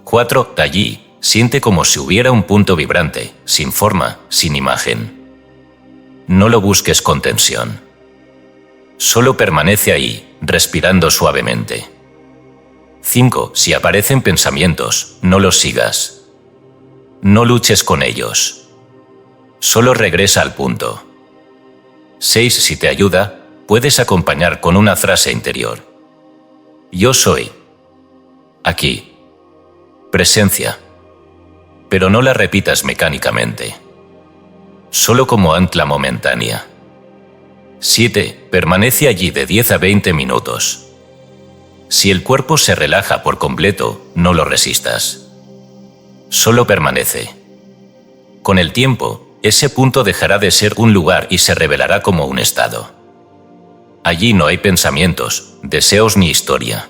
4. Allí, siente como si hubiera un punto vibrante, sin forma, sin imagen. No lo busques con tensión. Solo permanece ahí, respirando suavemente. 5. Si aparecen pensamientos, no los sigas. No luches con ellos. Solo regresa al punto. 6. Si te ayuda, puedes acompañar con una frase interior. Yo soy. Aquí. Presencia. Pero no la repitas mecánicamente. Solo como ancla momentánea. 7. Permanece allí de 10 a 20 minutos. Si el cuerpo se relaja por completo, no lo resistas. Solo permanece. Con el tiempo, ese punto dejará de ser un lugar y se revelará como un estado. Allí no hay pensamientos, deseos ni historia.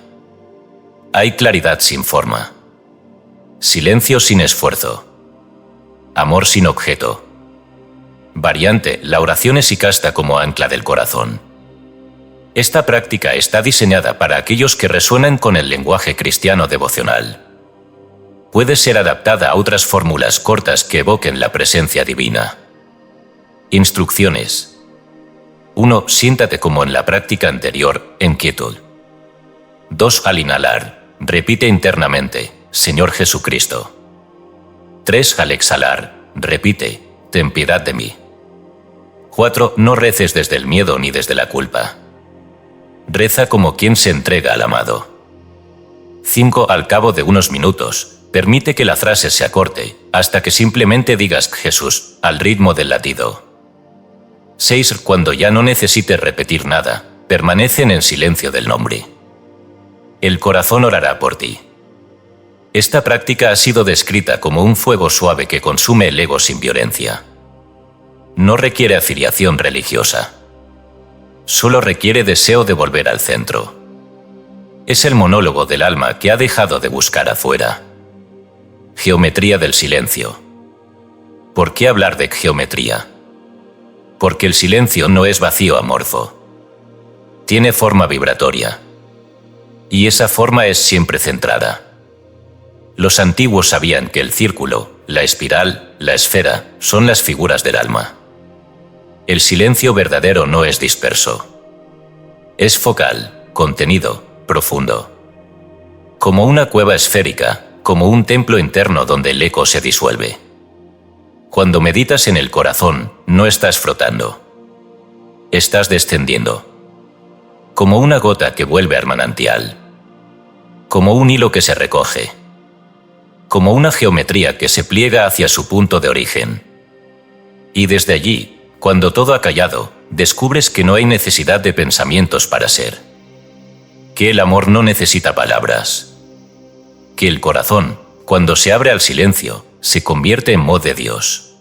Hay claridad sin forma. Silencio sin esfuerzo. Amor sin objeto. Variante, la oración esicasta como ancla del corazón. Esta práctica está diseñada para aquellos que resuenan con el lenguaje cristiano devocional. Puede ser adaptada a otras fórmulas cortas que evoquen la presencia divina. Instrucciones. 1. Siéntate como en la práctica anterior, en quietud. 2. Al inhalar, repite internamente, Señor Jesucristo. 3. Al exhalar, repite, ten piedad de mí. 4. No reces desde el miedo ni desde la culpa. Reza como quien se entrega al amado. 5. Al cabo de unos minutos, permite que la frase se acorte, hasta que simplemente digas Jesús, al ritmo del latido. 6. Cuando ya no necesites repetir nada, permanecen en silencio del nombre. El corazón orará por ti. Esta práctica ha sido descrita como un fuego suave que consume el ego sin violencia. No requiere afiliación religiosa. Solo requiere deseo de volver al centro. Es el monólogo del alma que ha dejado de buscar afuera. Geometría del silencio. ¿Por qué hablar de geometría? Porque el silencio no es vacío amorfo. Tiene forma vibratoria. Y esa forma es siempre centrada. Los antiguos sabían que el círculo, la espiral, la esfera, son las figuras del alma. El silencio verdadero no es disperso. Es focal, contenido, profundo. Como una cueva esférica, como un templo interno donde el eco se disuelve. Cuando meditas en el corazón, no estás flotando. Estás descendiendo. Como una gota que vuelve al manantial. Como un hilo que se recoge. Como una geometría que se pliega hacia su punto de origen. Y desde allí, cuando todo ha callado, descubres que no hay necesidad de pensamientos para ser. Que el amor no necesita palabras. Que el corazón, cuando se abre al silencio, se convierte en voz de Dios.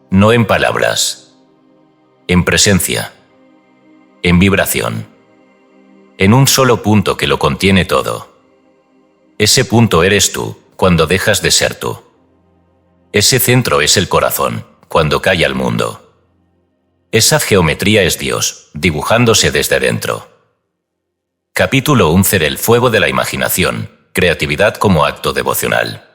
No en palabras. En presencia. En vibración. En un solo punto que lo contiene todo. Ese punto eres tú, cuando dejas de ser tú. Ese centro es el corazón, cuando calla el mundo. Esa geometría es Dios, dibujándose desde dentro. Capítulo 11 El fuego de la imaginación, creatividad como acto devocional.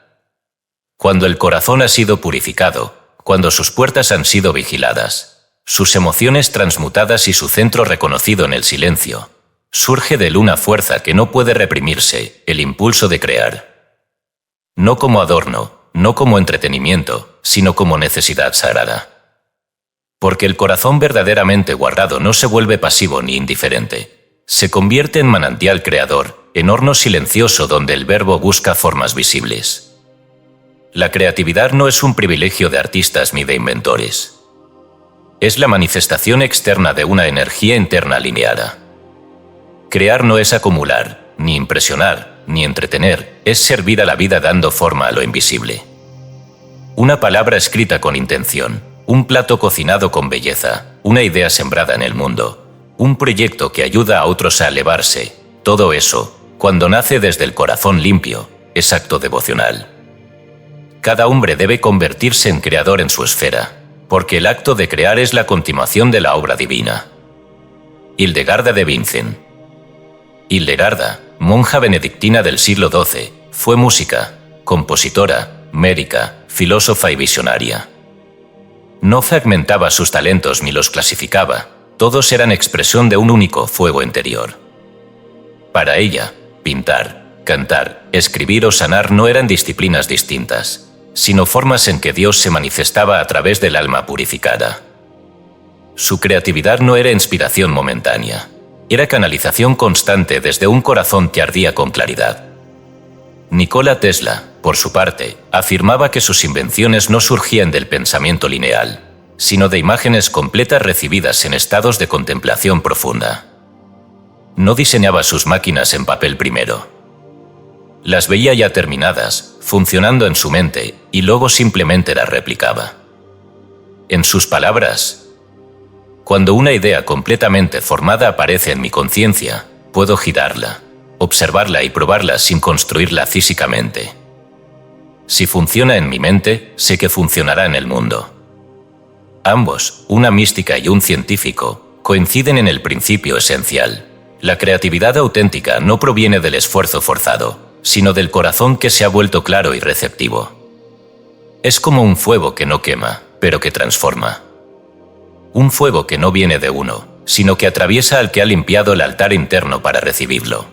Cuando el corazón ha sido purificado, cuando sus puertas han sido vigiladas, sus emociones transmutadas y su centro reconocido en el silencio, surge de él una fuerza que no puede reprimirse, el impulso de crear. No como adorno, no como entretenimiento, sino como necesidad sagrada. Porque el corazón verdaderamente guardado no se vuelve pasivo ni indiferente. Se convierte en manantial creador, en horno silencioso donde el verbo busca formas visibles. La creatividad no es un privilegio de artistas ni de inventores. Es la manifestación externa de una energía interna alineada. Crear no es acumular, ni impresionar, ni entretener, es servir a la vida dando forma a lo invisible. Una palabra escrita con intención. Un plato cocinado con belleza, una idea sembrada en el mundo, un proyecto que ayuda a otros a elevarse, todo eso, cuando nace desde el corazón limpio, es acto devocional. Cada hombre debe convertirse en creador en su esfera, porque el acto de crear es la continuación de la obra divina. Hildegarda de Bingen. Hildegarda, monja benedictina del siglo XII, fue música, compositora, médica, filósofa y visionaria. No fragmentaba sus talentos ni los clasificaba, Todos eran expresión de un único fuego interior. Para ella, pintar, cantar, escribir o sanar no eran disciplinas distintas, sino formas en que Dios se manifestaba a través del alma purificada. Su creatividad no era inspiración momentánea, era canalización constante desde un corazón que ardía con claridad. Nikola Tesla, por su parte, afirmaba que sus invenciones no surgían del pensamiento lineal, sino de imágenes completas recibidas en estados de contemplación profunda. No diseñaba sus máquinas en papel primero. Las veía ya terminadas, funcionando en su mente, y luego simplemente las replicaba. En sus palabras, cuando una idea completamente formada aparece en mi conciencia, puedo girarla, observarla y probarla sin construirla físicamente. Si funciona en mi mente, sé que funcionará en el mundo. Ambos, una mística y un científico, coinciden en el principio esencial. La creatividad auténtica no proviene del esfuerzo forzado, sino del corazón que se ha vuelto claro y receptivo. Es como un fuego que no quema, pero que transforma. Un fuego que no viene de uno, sino que atraviesa al que ha limpiado el altar interno para recibirlo.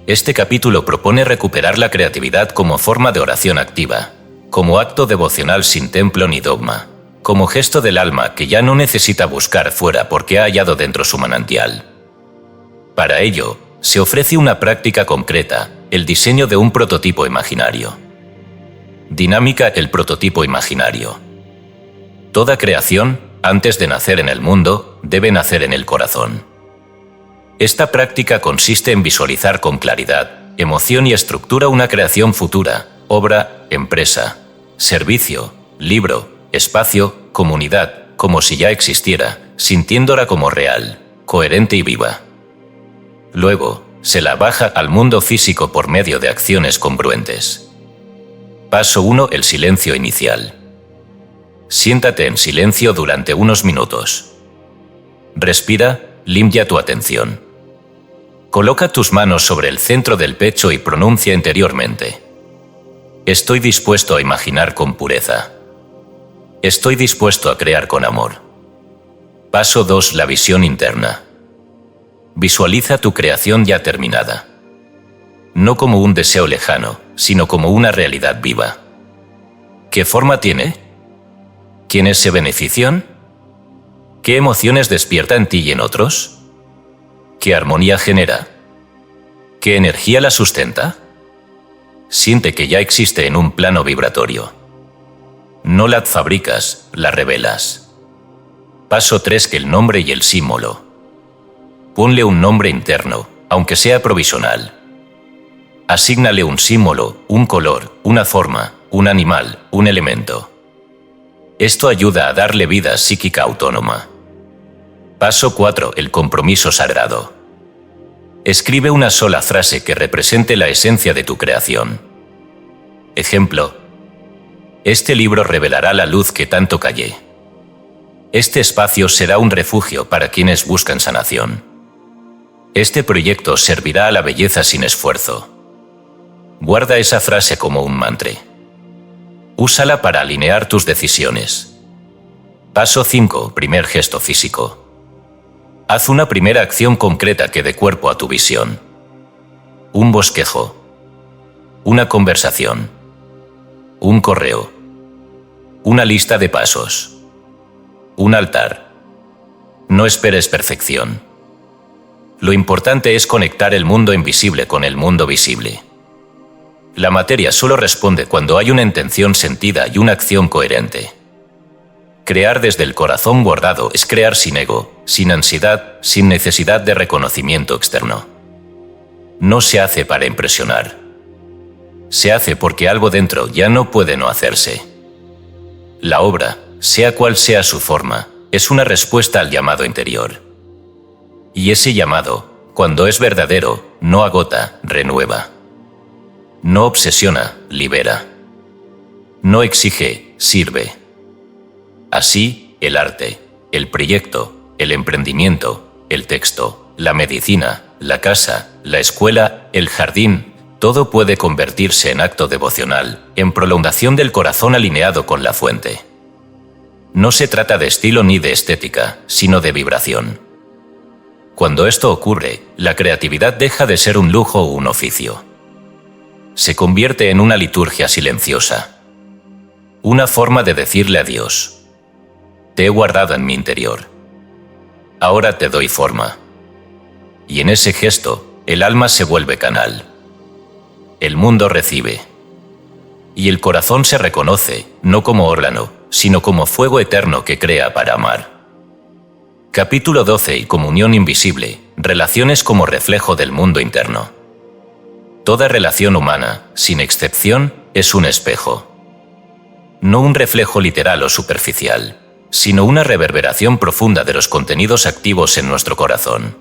Este capítulo propone recuperar la creatividad como forma de oración activa, como acto devocional sin templo ni dogma, como gesto del alma que ya no necesita buscar fuera porque ha hallado dentro su manantial. Para ello, se ofrece una práctica concreta, el diseño de un prototipo imaginario. Dinámica: el prototipo imaginario. Toda creación, antes de nacer en el mundo, debe nacer en el corazón. Esta práctica consiste en visualizar con claridad, emoción y estructura una creación futura, obra, empresa, servicio, libro, espacio, comunidad, como si ya existiera, sintiéndola como real, coherente y viva. Luego, se la baja al mundo físico por medio de acciones congruentes. Paso 1. El silencio inicial. Siéntate en silencio durante unos minutos. Respira, limpia tu atención. Coloca tus manos sobre el centro del pecho y pronuncia interiormente: estoy dispuesto a imaginar con pureza. Estoy dispuesto a crear con amor. Paso 2. La visión interna. Visualiza tu creación ya terminada. No como un deseo lejano, sino como una realidad viva. ¿Qué forma tiene? ¿Quiénes se benefician? ¿Qué emociones despierta en ti y en otros? ¿Qué armonía genera? ¿Qué energía la sustenta? Siente que ya existe en un plano vibratorio. No la fabricas, la revelas. Paso 3. Que el nombre y el símbolo. Ponle un nombre interno, aunque sea provisional. Asígnale un símbolo, un color, una forma, un animal, un elemento. Esto ayuda a darle vida psíquica autónoma. Paso 4. El compromiso sagrado. Escribe una sola frase que represente la esencia de tu creación. Ejemplo: este libro revelará la luz que tanto callé. Este espacio será un refugio para quienes buscan sanación. Este proyecto servirá a la belleza sin esfuerzo. Guarda esa frase como un mantra. Úsala para alinear tus decisiones. Paso 5. Primer gesto físico. Haz una primera acción concreta que dé cuerpo a tu visión. Un bosquejo. Una conversación. Un correo. Una lista de pasos. Un altar. No esperes perfección. Lo importante es conectar el mundo invisible con el mundo visible. La materia solo responde cuando hay una intención sentida y una acción coherente. Crear desde el corazón guardado es crear sin ego, sin ansiedad, sin necesidad de reconocimiento externo. No se hace para impresionar. Se hace porque algo dentro ya no puede no hacerse. La obra, sea cual sea su forma, es una respuesta al llamado interior. Y ese llamado, cuando es verdadero, no agota, renueva. No obsesiona, libera. No exige, sirve. Así, el arte, el proyecto, el emprendimiento, el texto, la medicina, la casa, la escuela, el jardín, todo puede convertirse en acto devocional, en prolongación del corazón alineado con la fuente. No se trata de estilo ni de estética, sino de vibración. Cuando esto ocurre, la creatividad deja de ser un lujo o un oficio. Se convierte en una liturgia silenciosa. Una forma de decirle adiós. Te he guardado en mi interior. Ahora te doy forma. Y en ese gesto, el alma se vuelve canal. El mundo recibe. Y el corazón se reconoce, no como órgano, sino como fuego eterno que crea para amar. Capítulo 12 y comunión invisible, relaciones como reflejo del mundo interno. Toda relación humana, sin excepción, es un espejo. No un reflejo literal o superficial, sino una reverberación profunda de los contenidos activos en nuestro corazón.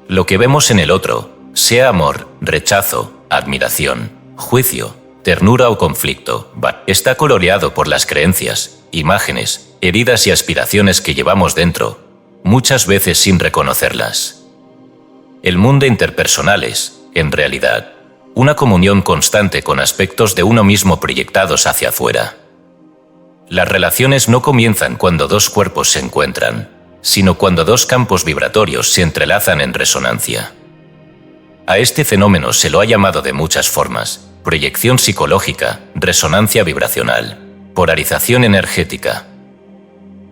Lo que vemos en el otro, sea amor, rechazo, admiración, juicio, ternura o conflicto, está coloreado por las creencias, imágenes, heridas y aspiraciones que llevamos dentro, muchas veces sin reconocerlas. El mundo interpersonal es, en realidad, una comunión constante con aspectos de uno mismo proyectados hacia afuera. Las relaciones no comienzan cuando dos cuerpos se encuentran, sino cuando dos campos vibratorios se entrelazan en resonancia. A este fenómeno se lo ha llamado de muchas formas: proyección psicológica, resonancia vibracional, polarización energética.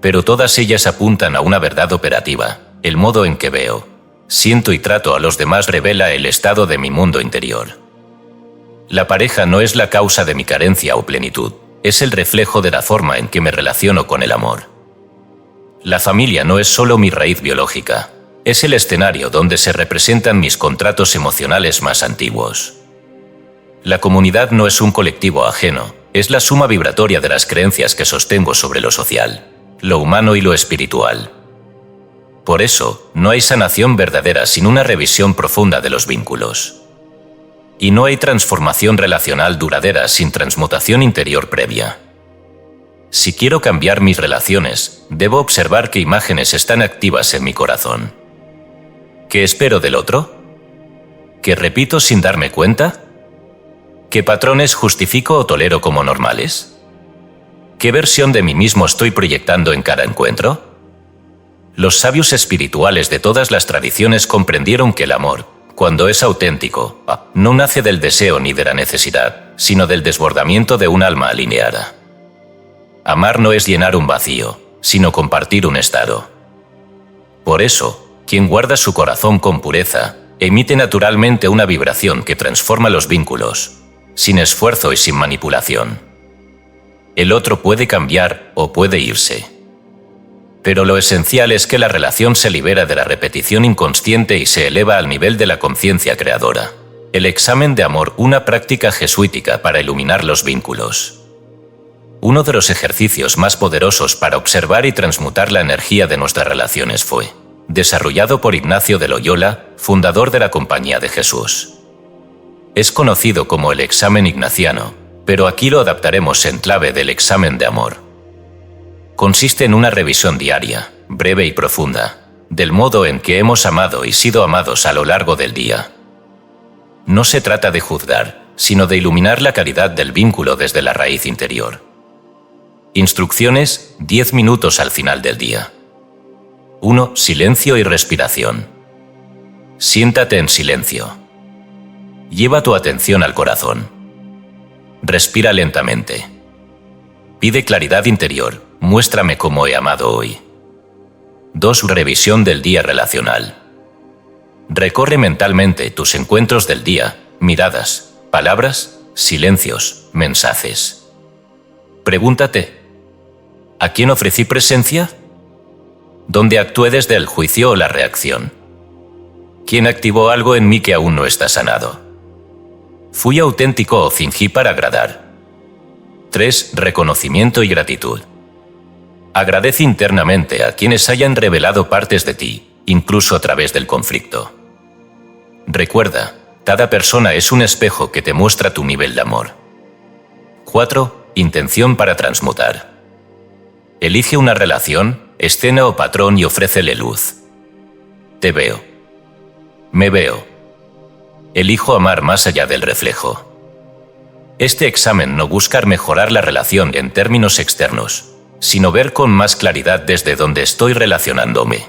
Pero todas ellas apuntan a una verdad operativa: el modo en que veo, siento y trato a los demás revela el estado de mi mundo interior. La pareja no es la causa de mi carencia o plenitud, es el reflejo de la forma en que me relaciono con el amor. La familia no es solo mi raíz biológica, es el escenario donde se representan mis contratos emocionales más antiguos. La comunidad no es un colectivo ajeno, es la suma vibratoria de las creencias que sostengo sobre lo social, lo humano y lo espiritual. Por eso, no hay sanación verdadera sin una revisión profunda de los vínculos. Y no hay transformación relacional duradera sin transmutación interior previa. Si quiero cambiar mis relaciones, debo observar qué imágenes están activas en mi corazón. ¿Qué espero del otro? ¿Qué repito sin darme cuenta? ¿Qué patrones justifico o tolero como normales? ¿Qué versión de mí mismo estoy proyectando en cada encuentro? Los sabios espirituales de todas las tradiciones comprendieron que el amor, cuando es auténtico, no nace del deseo ni de la necesidad, sino del desbordamiento de un alma alineada. Amar no es llenar un vacío, sino compartir un estado. Por eso, quien guarda su corazón con pureza, emite naturalmente una vibración que transforma los vínculos, sin esfuerzo y sin manipulación. El otro puede cambiar o puede irse. Pero lo esencial es que la relación se libera de la repetición inconsciente y se eleva al nivel de la conciencia creadora. El examen de amor, una práctica jesuítica para iluminar los vínculos. Uno de los ejercicios más poderosos para observar y transmutar la energía de nuestras relaciones fue desarrollado por Ignacio de Loyola, fundador de la Compañía de Jesús. Es conocido como el examen ignaciano, pero aquí lo adaptaremos en clave del examen de amor. Consiste en una revisión diaria, breve y profunda, del modo en que hemos amado y sido amados a lo largo del día. No se trata de juzgar, sino de iluminar la calidad del vínculo desde la raíz interior. Instrucciones: 10 minutos al final del día. 1. Silencio y respiración. Siéntate en silencio. Lleva tu atención al corazón. Respira lentamente. Pide claridad interior, muéstrame cómo he amado hoy. 2. Revisión del día relacional. Recorre mentalmente tus encuentros del día, miradas, palabras, silencios, mensajes. Pregúntate: ¿a quién ofrecí presencia? ¿Dónde actué desde el juicio o la reacción? ¿Quién activó algo en mí que aún no está sanado? ¿Fui auténtico o fingí para agradar? 3. Reconocimiento y gratitud. Agradece internamente a quienes hayan revelado partes de ti, incluso a través del conflicto. Recuerda, cada persona es un espejo que te muestra tu nivel de amor. 4. Intención para transmutar. Elige una relación, escena o patrón y ofrécele luz. Te veo. Me veo. Elijo amar más allá del reflejo. Este examen no busca mejorar la relación en términos externos, sino ver con más claridad desde donde estoy relacionándome.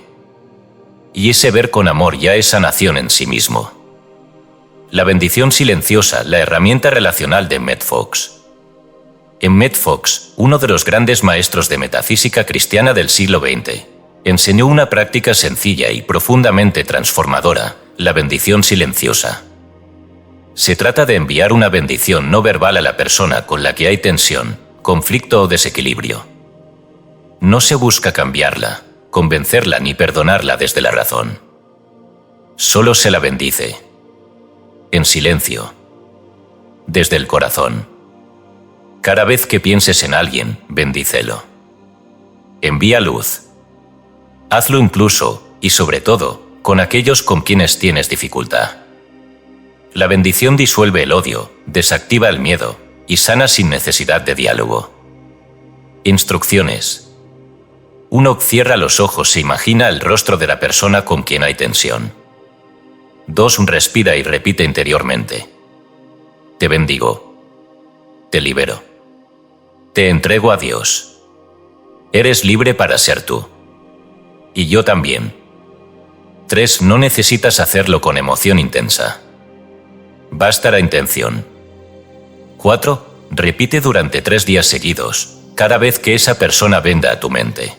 Y ese ver con amor ya es sanación en sí mismo. La bendición silenciosa, la herramienta relacional de Emmett Fox. Emmett Fox, uno de los grandes maestros de metafísica cristiana del siglo XX, enseñó una práctica sencilla y profundamente transformadora, la bendición silenciosa. Se trata de enviar una bendición no verbal a la persona con la que hay tensión, conflicto o desequilibrio. No se busca cambiarla, convencerla ni perdonarla desde la razón. Solo se la bendice. En silencio. Desde el corazón. Cada vez que pienses en alguien, bendícelo. Envía luz. Hazlo incluso, y sobre todo, con aquellos con quienes tienes dificultad. La bendición disuelve el odio, desactiva el miedo, y sana sin necesidad de diálogo. Instrucciones. 1. Cierra los ojos e imagina el rostro de la persona con quien hay tensión. 2. Respira y repite interiormente. Te bendigo. Te libero. Te entrego a Dios. Eres libre para ser tú. Y yo también. 3. No necesitas hacerlo con emoción intensa. Basta la intención. 4. Repite durante 3 días seguidos, cada vez que esa persona venga a tu mente.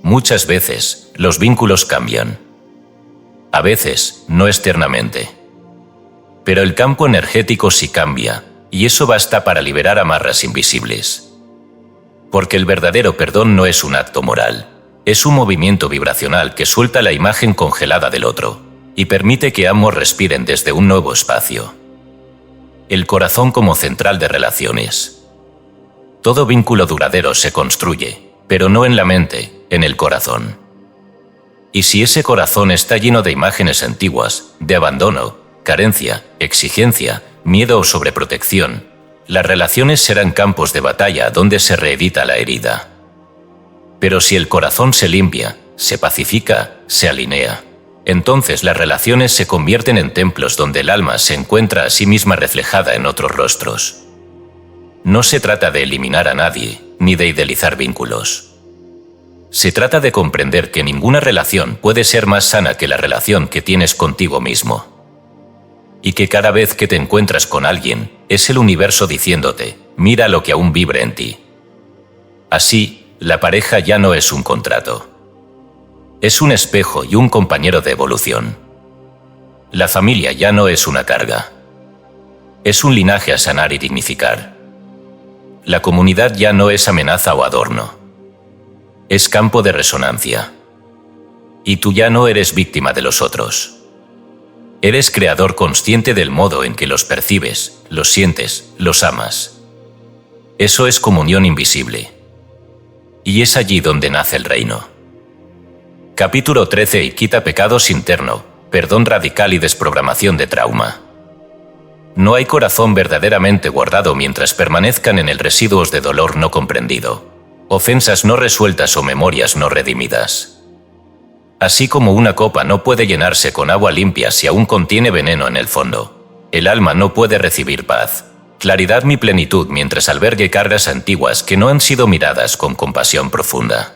Muchas veces, los vínculos cambian. A veces, no externamente. Pero el campo energético sí cambia, y eso basta para liberar amarras invisibles. Porque el verdadero perdón no es un acto moral, es un movimiento vibracional que suelta la imagen congelada del otro, y permite que ambos respiren desde un nuevo espacio. El corazón como central de relaciones. Todo vínculo duradero se construye, pero no en la mente, en el corazón. Y si ese corazón está lleno de imágenes antiguas, de abandono, carencia, exigencia, miedo o sobreprotección, las relaciones serán campos de batalla donde se reedita la herida. Pero si el corazón se limpia, se pacifica, se alinea, entonces las relaciones se convierten en templos donde el alma se encuentra a sí misma reflejada en otros rostros. No se trata de eliminar a nadie, ni de idealizar vínculos. Se trata de comprender que ninguna relación puede ser más sana que la relación que tienes contigo mismo. Y que cada vez que te encuentras con alguien, es el universo diciéndote, mira lo que aún vibre en ti. Así, la pareja ya no es un contrato. Es un espejo y un compañero de evolución. La familia ya no es una carga. Es un linaje a sanar y dignificar. La comunidad ya no es amenaza o adorno. Es campo de resonancia. Y tú ya no eres víctima de los otros. Eres creador consciente del modo en que los percibes, los sientes, los amas. Eso es comunión invisible. Y es allí donde nace el reino. Capítulo 13. Y quita pecados interno, perdón radical y desprogramación de trauma. No hay corazón verdaderamente guardado mientras permanezcan en él residuos de dolor no comprendido, ofensas no resueltas o memorias no redimidas. Así como una copa no puede llenarse con agua limpia si aún contiene veneno en el fondo, el alma no puede recibir paz, claridad ni plenitud mientras albergue cargas antiguas que no han sido miradas con compasión profunda.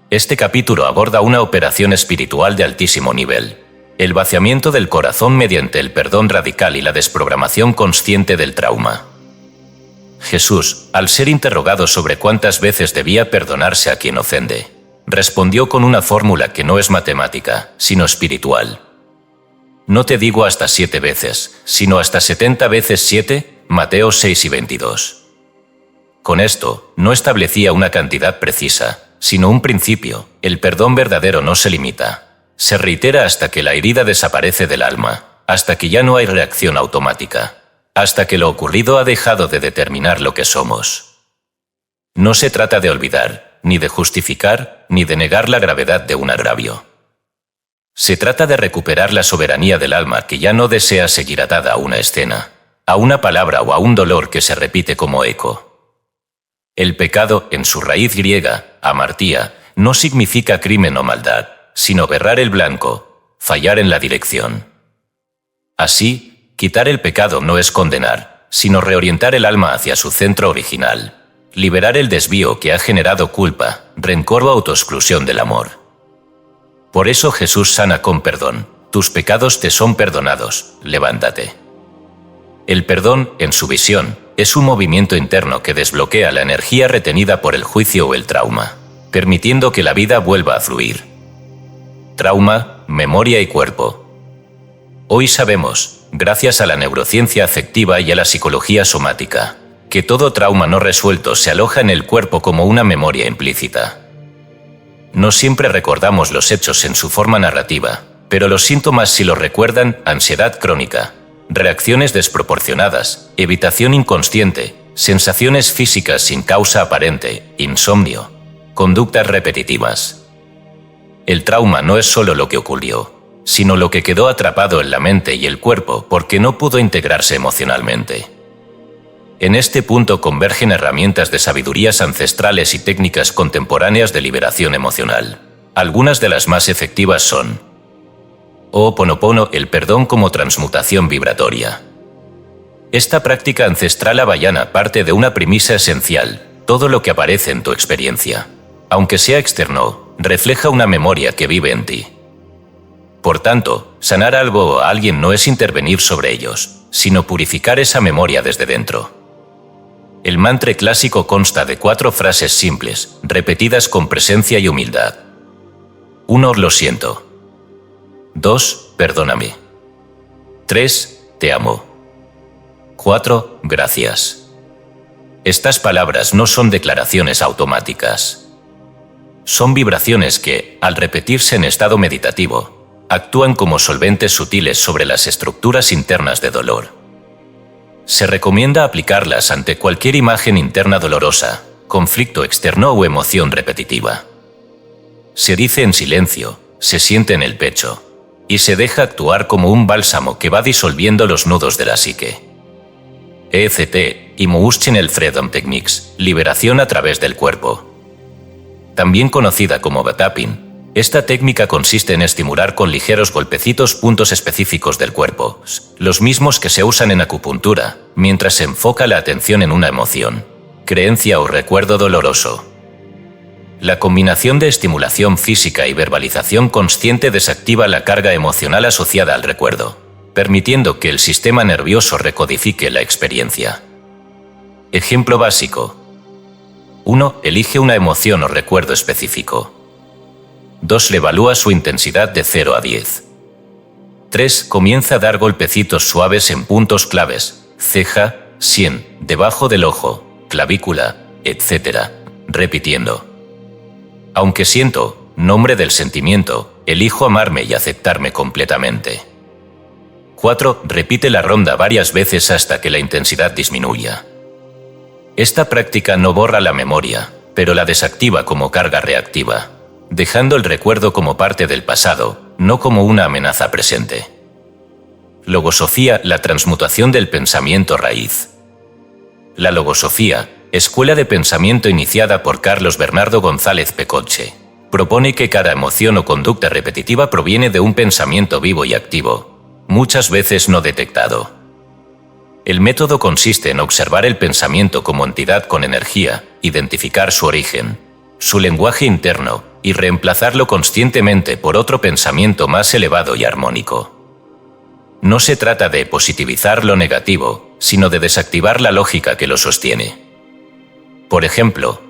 Este capítulo aborda una operación espiritual de altísimo nivel, el vaciamiento del corazón mediante el perdón radical y la desprogramación consciente del trauma. Jesús, al ser interrogado sobre cuántas veces debía perdonarse a quien ofende, respondió con una fórmula que no es matemática, sino espiritual. No te digo hasta 7 veces, sino hasta 70 veces 7, Mateo 6 y 22. Con esto, no establecía una cantidad precisa, sino un principio. El perdón verdadero no se limita. Se reitera hasta que la herida desaparece del alma, hasta que ya no hay reacción automática, hasta que lo ocurrido ha dejado de determinar lo que somos. No se trata de olvidar, ni de justificar, ni de negar la gravedad de un agravio. Se trata de recuperar la soberanía del alma que ya no desea seguir atada a una escena, a una palabra o a un dolor que se repite como eco. El pecado, en su raíz griega, amartía, no significa crimen o maldad, sino berrar el blanco, fallar en la dirección. Así, quitar el pecado no es condenar, sino reorientar el alma hacia su centro original, Liberar el desvío que ha generado culpa, rencor o autoexclusión del amor. Por eso Jesús sana con perdón. Tus pecados te son perdonados, levántate. El perdón, en su visión, es un movimiento interno que desbloquea la energía retenida por el juicio o el trauma, permitiendo que la vida vuelva a fluir. Trauma, memoria y cuerpo. Hoy sabemos, gracias a la neurociencia afectiva y a la psicología somática, que todo trauma no resuelto se aloja en el cuerpo como una memoria implícita. No siempre recordamos los hechos en su forma narrativa, pero los síntomas sí los recuerdan: ansiedad crónica, reacciones desproporcionadas, evitación inconsciente, sensaciones físicas sin causa aparente, insomnio, conductas repetitivas. El trauma no es solo lo que ocurrió, sino lo que quedó atrapado en la mente y el cuerpo porque no pudo integrarse emocionalmente. En este punto convergen herramientas de sabidurías ancestrales y técnicas contemporáneas de liberación emocional. Algunas de las más efectivas son: Ho'oponopono, el perdón como transmutación vibratoria. Esta práctica ancestral hawaiana parte de una premisa esencial: todo lo que aparece en tu experiencia, aunque sea externo, refleja una memoria que vive en ti. Por tanto, sanar algo o a alguien no es intervenir sobre ellos, sino purificar esa memoria desde dentro. El mantra clásico consta de 4 frases simples, repetidas con presencia y humildad. 1. Lo siento. 2. Perdóname. 3. Te amo. 4. Gracias. Estas palabras no son declaraciones automáticas. Son vibraciones que, al repetirse en estado meditativo, actúan como solventes sutiles sobre las estructuras internas de dolor. Se recomienda aplicarlas ante cualquier imagen interna dolorosa, conflicto externo o emoción repetitiva. Se dice en silencio, se siente en el pecho, y se deja actuar como un bálsamo que va disolviendo los nudos de la psique. EFT y Emotional Freedom Techniques, liberación a través del cuerpo. También conocida como tapping, esta técnica consiste en estimular con ligeros golpecitos puntos específicos del cuerpo, los mismos que se usan en acupuntura, mientras se enfoca la atención en una emoción, creencia o recuerdo doloroso. La combinación de estimulación física y verbalización consciente desactiva la carga emocional asociada al recuerdo, permitiendo que el sistema nervioso recodifique la experiencia. Ejemplo básico. 1. Elige una emoción o recuerdo específico. 2. Evalúa su intensidad de 0 a 10. 3. Comienza a dar golpecitos suaves en puntos claves, ceja, sien, debajo del ojo, clavícula, etc., repitiendo: aunque siento, nombre del sentimiento, elijo amarme y aceptarme completamente. 4. Repite la ronda varias veces hasta que la intensidad disminuya. Esta práctica no borra la memoria, pero la desactiva como carga reactiva, dejando el recuerdo como parte del pasado, no como una amenaza presente. Logosofía, la transmutación del pensamiento raíz. La logosofía, escuela de pensamiento iniciada por Carlos Bernardo González Pecoche, propone que cada emoción o conducta repetitiva proviene de un pensamiento vivo y activo, muchas veces no detectado. El método consiste en observar el pensamiento como entidad con energía, identificar su origen, su lenguaje interno, y reemplazarlo conscientemente por otro pensamiento más elevado y armónico. No se trata de positivizar lo negativo, sino de desactivar la lógica que lo sostiene. Por ejemplo,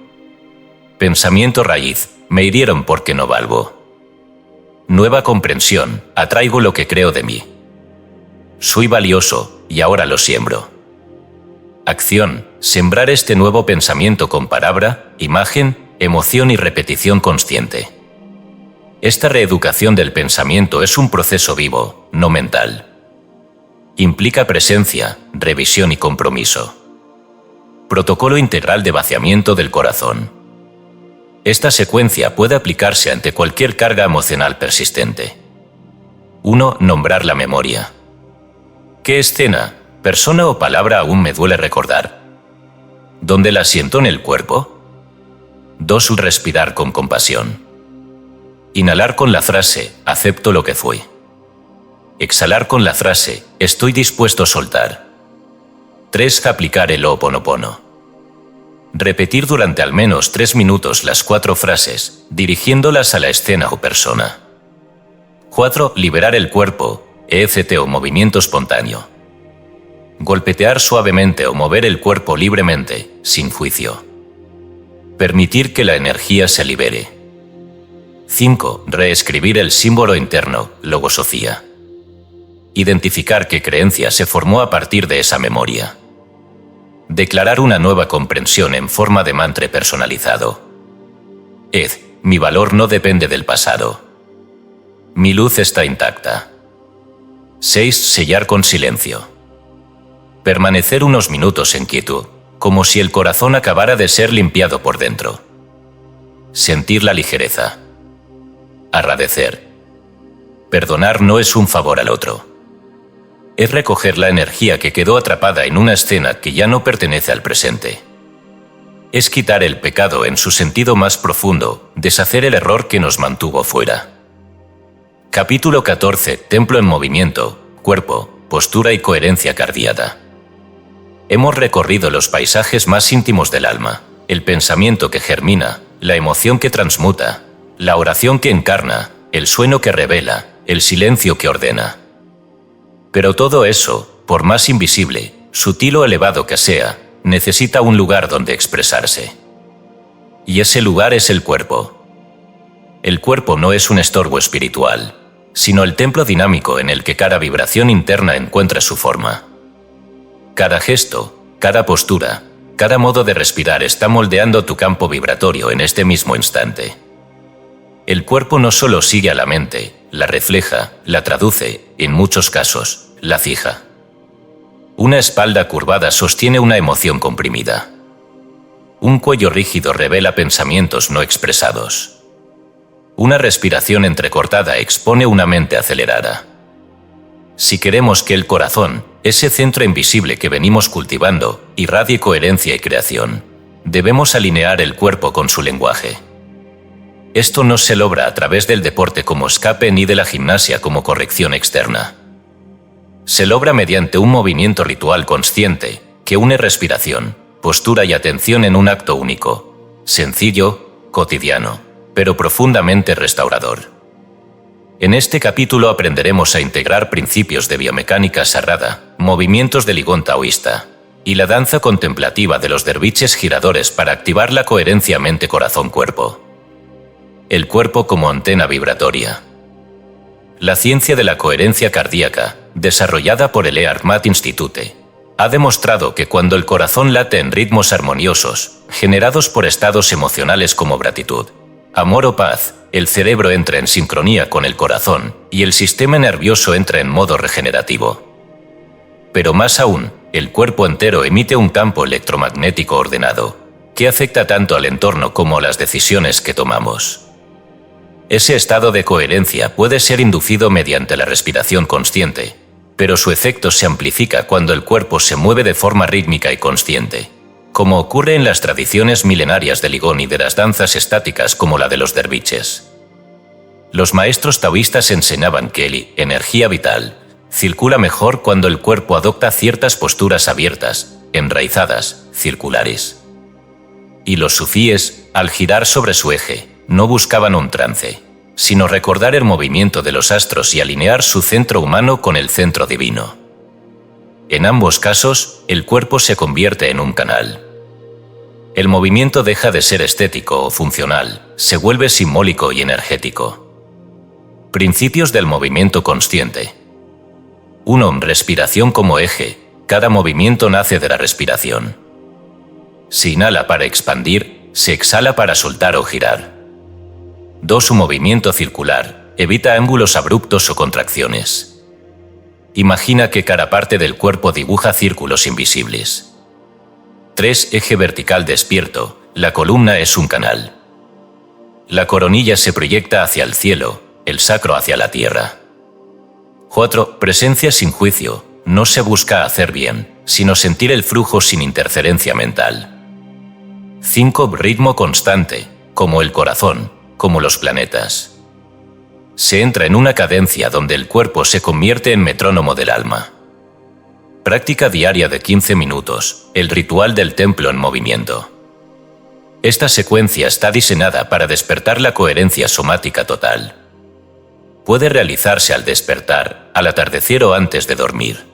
pensamiento raíz: me hirieron porque no valgo. Nueva comprensión: atraigo lo que creo de mí. Soy valioso, y ahora lo siembro. Acción: sembrar este nuevo pensamiento con palabra, imagen, emoción y repetición consciente. Esta reeducación del pensamiento es un proceso vivo, no mental. Implica presencia, revisión y compromiso. Protocolo integral de vaciamiento del corazón. Esta secuencia puede aplicarse ante cualquier carga emocional persistente. 1. Nombrar la memoria. ¿Qué escena, persona o palabra aún me duele recordar? ¿Dónde la siento en el cuerpo? 2. Respirar con compasión. Inhalar con la frase: acepto lo que fue. Exhalar con la frase: estoy dispuesto a soltar. 3. Aplicar el Ho'oponopono. Repetir durante al menos 3 minutos las 4 frases, dirigiéndolas a la escena o persona. 4. Liberar el cuerpo, EFT o movimiento espontáneo. Golpetear suavemente o mover el cuerpo libremente, sin juicio. Permitir que la energía se libere. 5. Reescribir el símbolo interno, logosofía. Identificar qué creencia se formó a partir de esa memoria. Declarar una nueva comprensión en forma de mantra personalizado. Mi valor no depende del pasado. Mi luz está intacta. 6. Sellar con silencio. Permanecer unos minutos en quietud, como si el corazón acabara de ser limpiado por dentro. Sentir la ligereza. Agradecer. Perdonar no es un favor al otro. Es recoger la energía que quedó atrapada en una escena que ya no pertenece al presente. Es quitar el pecado en su sentido más profundo, deshacer el error que nos mantuvo fuera. Capítulo 14. Templo en movimiento, cuerpo, postura y coherencia cardíaca. Hemos recorrido los paisajes más íntimos del alma, el pensamiento que germina, la emoción que transmuta, la oración que encarna, el sueño que revela, el silencio que ordena. Pero todo eso, por más invisible, sutil o elevado que sea, necesita un lugar donde expresarse. Y ese lugar es el cuerpo. El cuerpo no es un estorbo espiritual, sino el templo dinámico en el que cada vibración interna encuentra su forma. Cada gesto, cada postura, cada modo de respirar está moldeando tu campo vibratorio en este mismo instante. El cuerpo no solo sigue a la mente, la refleja, la traduce, en muchos casos, la fija. Una espalda curvada sostiene una emoción comprimida. Un cuello rígido revela pensamientos no expresados. Una respiración entrecortada expone una mente acelerada. Si queremos que el corazón, ese centro invisible que venimos cultivando, irradie coherencia y creación, debemos alinear el cuerpo con su lenguaje. Esto no se logra a través del deporte como escape ni de la gimnasia como corrección externa. Se logra mediante un movimiento ritual consciente que une respiración, postura y atención en un acto único, sencillo, cotidiano, pero profundamente restaurador. En este capítulo aprenderemos a integrar principios de biomecánica sagrada, movimientos de Ligón taoísta y la danza contemplativa de los derviches giradores para activar la coherencia mente-corazón-cuerpo. El cuerpo como antena vibratoria. La ciencia de la coherencia cardíaca, desarrollada por el HeartMath Institute, ha demostrado que cuando el corazón late en ritmos armoniosos, generados por estados emocionales como gratitud, amor o paz, el cerebro entra en sincronía con el corazón y el sistema nervioso entra en modo regenerativo. Pero más aún, el cuerpo entero emite un campo electromagnético ordenado, que afecta tanto al entorno como a las decisiones que tomamos. Ese estado de coherencia puede ser inducido mediante la respiración consciente, pero su efecto se amplifica cuando el cuerpo se mueve de forma rítmica y consciente, como ocurre en las tradiciones milenarias de Ligón y de las danzas estáticas como la de los derviches. Los maestros taoístas enseñaban que la energía vital circula mejor cuando el cuerpo adopta ciertas posturas abiertas, enraizadas, circulares. Y los sufíes, al girar sobre su eje, no buscaban un trance, sino recordar el movimiento de los astros y alinear su centro humano con el centro divino. En ambos casos, el cuerpo se convierte en un canal. El movimiento deja de ser estético o funcional, se vuelve simbólico y energético. Principios del movimiento consciente. 1. Respiración como eje. Cada movimiento nace de la respiración. Se inhala para expandir, se exhala para soltar o girar. 2. Un movimiento circular. Evita ángulos abruptos o contracciones. Imagina que cada parte del cuerpo dibuja círculos invisibles. 3. Eje vertical despierto. La columna es un canal. La coronilla se proyecta hacia el cielo, el sacro hacia la tierra. 4. Presencia sin juicio. No se busca hacer bien, sino sentir el flujo sin interferencia mental. 5. Ritmo constante, como el corazón, como los planetas. Se entra en una cadencia donde el cuerpo se convierte en metrónomo del alma. Práctica diaria de 15 minutos, el ritual del templo en movimiento. Esta secuencia está diseñada para despertar la coherencia somática total. Puede realizarse al despertar, al atardecer o antes de dormir.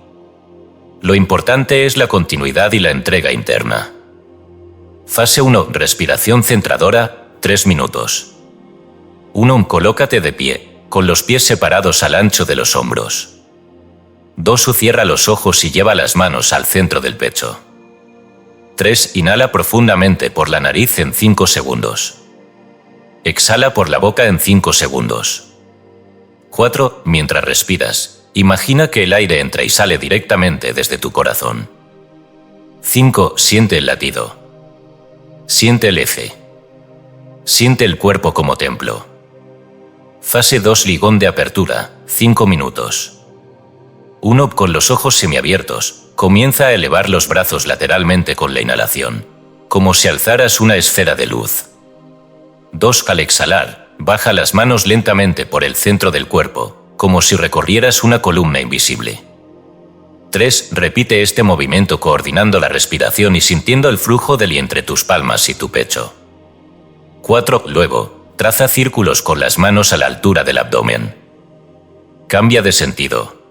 Lo importante es la continuidad y la entrega interna. Fase 1. Respiración centradora, 3 minutos. 1. Colócate de pie, con los pies separados al ancho de los hombros. 2. Cierra los ojos y lleva las manos al centro del pecho. 3. Inhala profundamente por la nariz en 5 segundos. Exhala por la boca en 5 segundos. 4. Mientras respiras, imagina que el aire entra y sale directamente desde tu corazón. 5. Siente el latido. Siente el eje. Siente el cuerpo como templo. Fase 2. Ligón de apertura, 5 minutos. 1. Con los ojos semiabiertos, comienza a elevar los brazos lateralmente con la inhalación, como si alzaras una esfera de luz. 2. Al exhalar, baja las manos lentamente por el centro del cuerpo, como si recorrieras una columna invisible. 3. Repite este movimiento coordinando la respiración y sintiendo el flujo del entre tus palmas y tu pecho. 4. Luego, traza círculos con las manos a la altura del abdomen. Cambia de sentido.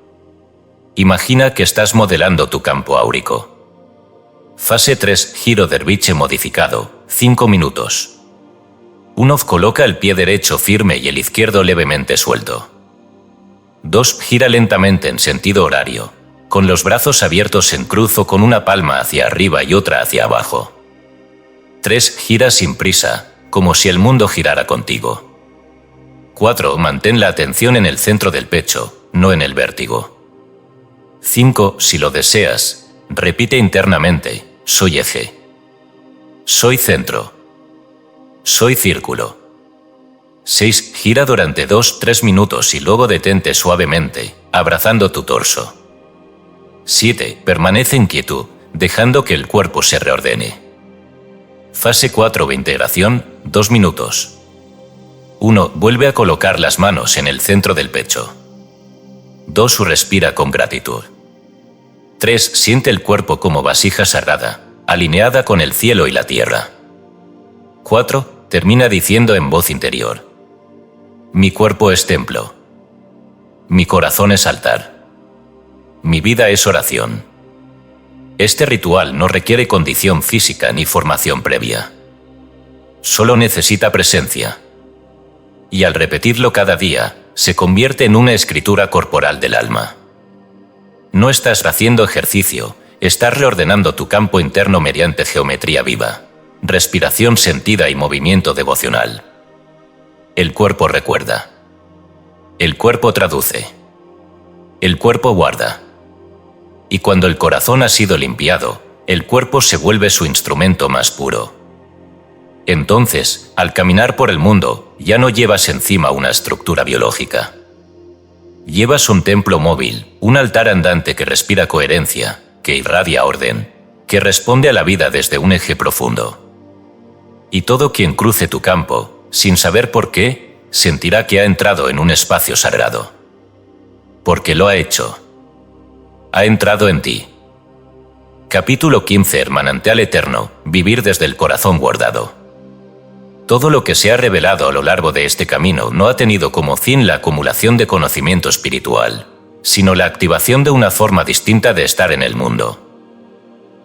Imagina que estás modelando tu campo áurico. Fase 3. Giro derviche modificado, 5 minutos. 1. Coloca el pie derecho firme y el izquierdo levemente suelto. 2. Gira lentamente en sentido horario, con los brazos abiertos en cruz o con una palma hacia arriba y otra hacia abajo. 3. Gira sin prisa, como si el mundo girara contigo. 4. Mantén la atención en el centro del pecho, no en el vértigo. 5. Si lo deseas, repite internamente: soy eje. Soy centro. Soy círculo. 6. Gira durante 2-3 minutos y luego detente suavemente, abrazando tu torso. 7. Permanece en quietud, dejando que el cuerpo se reordene. Fase 4. Integración, 2 minutos. 1. Vuelve a colocar las manos en el centro del pecho. 2. Respira con gratitud. 3. Siente el cuerpo como vasija sagrada, alineada con el cielo y la tierra. 4. Termina diciendo en voz interior: mi cuerpo es templo. Mi corazón es altar. Mi vida es oración. Este ritual no requiere condición física ni formación previa. Solo necesita presencia. Y al repetirlo cada día, se convierte en una escritura corporal del alma. No estás haciendo ejercicio, estás reordenando tu campo interno mediante geometría viva, respiración sentida y movimiento devocional. El cuerpo recuerda. El cuerpo traduce. El cuerpo guarda. Y cuando el corazón ha sido limpiado, el cuerpo se vuelve su instrumento más puro. Entonces, al caminar por el mundo, ya no llevas encima una estructura biológica. Llevas un templo móvil, un altar andante que respira coherencia, que irradia orden, que responde a la vida desde un eje profundo. Y todo quien cruce tu campo, sin saber por qué, sentirá que ha entrado en un espacio sagrado. Porque lo ha hecho. Ha entrado en ti. Capítulo 15. El manantial eterno, vivir desde el corazón guardado. Todo lo que se ha revelado a lo largo de este camino no ha tenido como fin la acumulación de conocimiento espiritual, sino la activación de una forma distinta de estar en el mundo.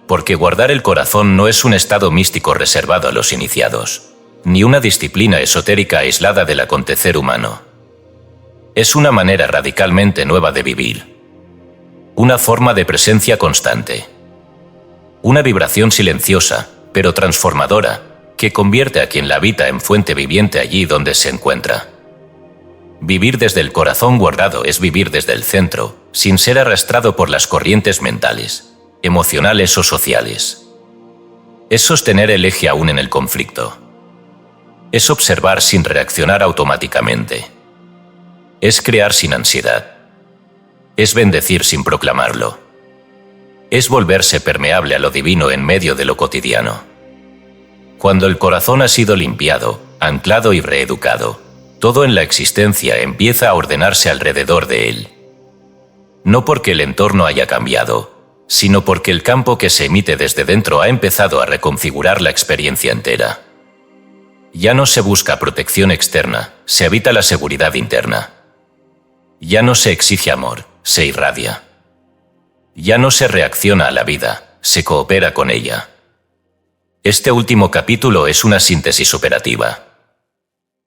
Porque guardar el corazón no es un estado místico reservado a los iniciados, ni una disciplina esotérica aislada del acontecer humano. Es una manera radicalmente nueva de vivir. Una forma de presencia constante. Una vibración silenciosa, pero transformadora, que convierte a quien la habita en fuente viviente allí donde se encuentra. Vivir desde el corazón guardado es vivir desde el centro, sin ser arrastrado por las corrientes mentales, emocionales o sociales. Es sostener el eje aún en el conflicto. Es observar sin reaccionar automáticamente. Es crear sin ansiedad. Es bendecir sin proclamarlo. Es volverse permeable a lo divino en medio de lo cotidiano. Cuando el corazón ha sido limpiado, anclado y reeducado, todo en la existencia empieza a ordenarse alrededor de él. No porque el entorno haya cambiado, sino porque el campo que se emite desde dentro ha empezado a reconfigurar la experiencia entera. Ya no se busca protección externa, se evita la seguridad interna. Ya no se exige amor, se irradia. Ya no se reacciona a la vida, se coopera con ella. Este último capítulo es una síntesis operativa.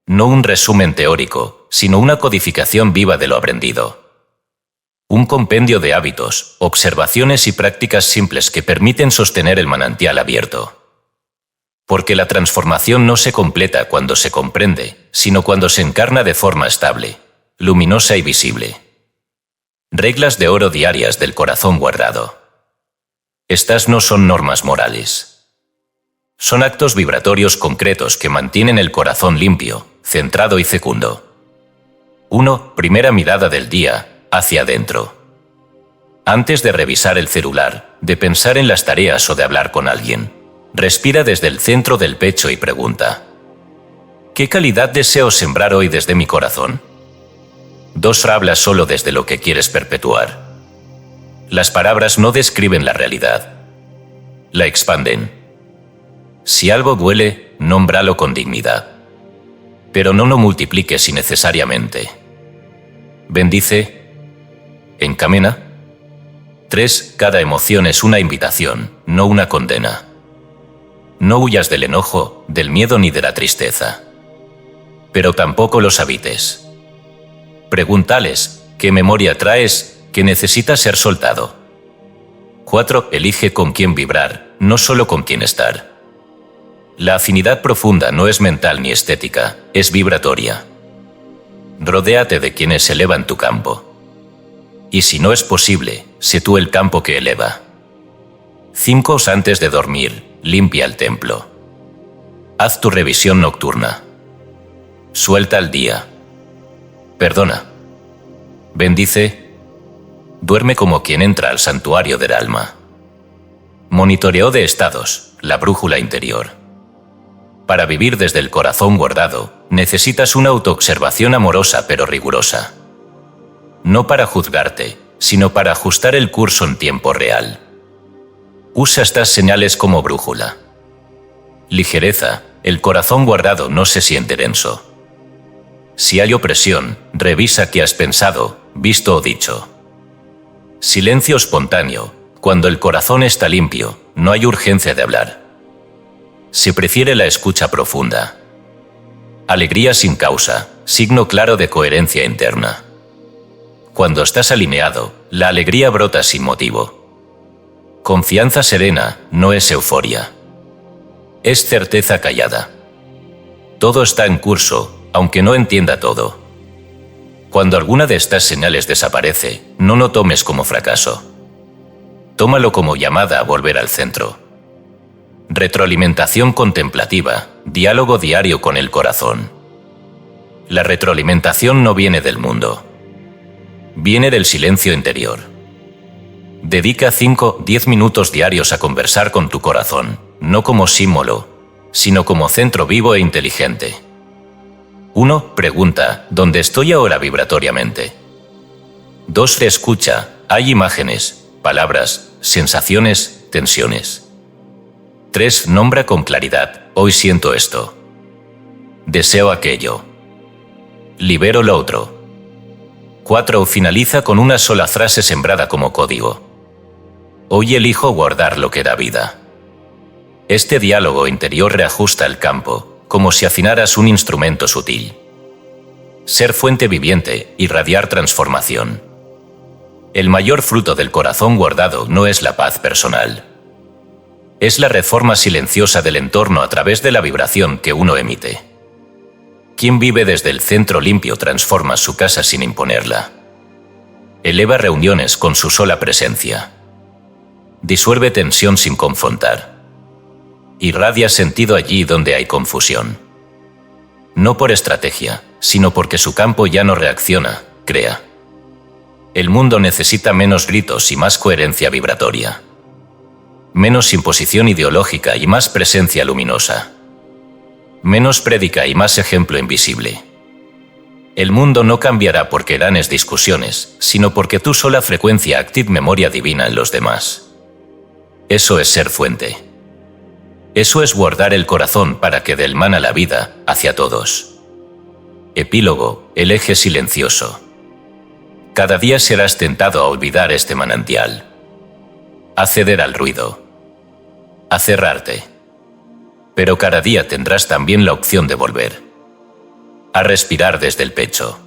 No un resumen teórico, sino una codificación viva de lo aprendido. Un compendio de hábitos, observaciones y prácticas simples que permiten sostener el manantial abierto. Porque la transformación no se completa cuando se comprende, sino cuando se encarna de forma estable, luminosa y visible. Reglas de oro diarias del corazón guardado. Estas no son normas morales. Son actos vibratorios concretos que mantienen el corazón limpio, centrado y fecundo. 1. Primera mirada del día, hacia adentro. Antes de revisar el celular, de pensar en las tareas o de hablar con alguien, respira desde el centro del pecho y pregunta: ¿qué calidad deseo sembrar hoy desde mi corazón? 2. Habla solo desde lo que quieres perpetuar. Las palabras no describen la realidad, la expanden. Si algo duele, nómbralo con dignidad. Pero no lo multipliques innecesariamente. Bendice. Encamina. 3. Cada emoción es una invitación, no una condena. No huyas del enojo, del miedo ni de la tristeza. Pero tampoco los habites. Pregúntales, ¿qué memoria traes, que necesita ser soltado? 4. Elige con quién vibrar, no solo con quién estar. La afinidad profunda no es mental ni estética, es vibratoria. Rodéate de quienes elevan tu campo. Y si no es posible, sé tú el campo que eleva. 5. Antes de dormir, limpia el templo. Haz tu revisión nocturna. Suelta el día. Perdona. Bendice. Duerme como quien entra al santuario del alma. Monitoreo de estados, la brújula interior. Para vivir desde el corazón guardado, necesitas una autoobservación amorosa pero rigurosa. No para juzgarte, sino para ajustar el curso en tiempo real. Usa estas señales como brújula. Ligereza, el corazón guardado no se siente denso. Si hay opresión, revisa qué has pensado, visto o dicho. Silencio espontáneo, cuando el corazón está limpio, no hay urgencia de hablar. Se prefiere la escucha profunda. Alegría sin causa, signo claro de coherencia interna. Cuando estás alineado, la alegría brota sin motivo. Confianza serena no es euforia. Es certeza callada. Todo está en curso, aunque no entienda todo. Cuando alguna de estas señales desaparece, no lo tomes como fracaso. Tómalo como llamada a volver al centro. Retroalimentación contemplativa, diálogo diario con el corazón. La retroalimentación no viene del mundo. Viene del silencio interior. Dedica 5-10 minutos diarios a conversar con tu corazón, no como símbolo, sino como centro vivo e inteligente. 1. Pregunta, ¿dónde estoy ahora vibratoriamente? 2. Escucha, hay imágenes, palabras, sensaciones, tensiones. 3. Nombra con claridad, hoy siento esto. Deseo aquello. Libero lo otro. 4. Finaliza con una sola frase sembrada como código. Hoy elijo guardar lo que da vida. Este diálogo interior reajusta el campo, como si afinaras un instrumento sutil. Ser fuente viviente, irradiar transformación. El mayor fruto del corazón guardado no es la paz personal. Es la reforma silenciosa del entorno a través de la vibración que uno emite. Quien vive desde el centro limpio transforma su casa sin imponerla. Eleva reuniones con su sola presencia. Disuelve tensión sin confrontar. Irradia sentido allí donde hay confusión. No por estrategia, sino porque su campo ya no reacciona, crea. El mundo necesita menos gritos y más coherencia vibratoria. Menos imposición ideológica y más presencia luminosa. Menos prédica y más ejemplo invisible. El mundo no cambiará porque ganes discusiones, sino porque tu sola frecuencia active memoria divina en los demás. Eso es ser fuente. Eso es guardar el corazón para que del man a la vida, hacia todos. Epílogo, el eje silencioso. Cada día serás tentado a olvidar este manantial. A ceder al ruido. A cerrarte. Pero cada día tendrás también la opción de volver. A respirar desde el pecho.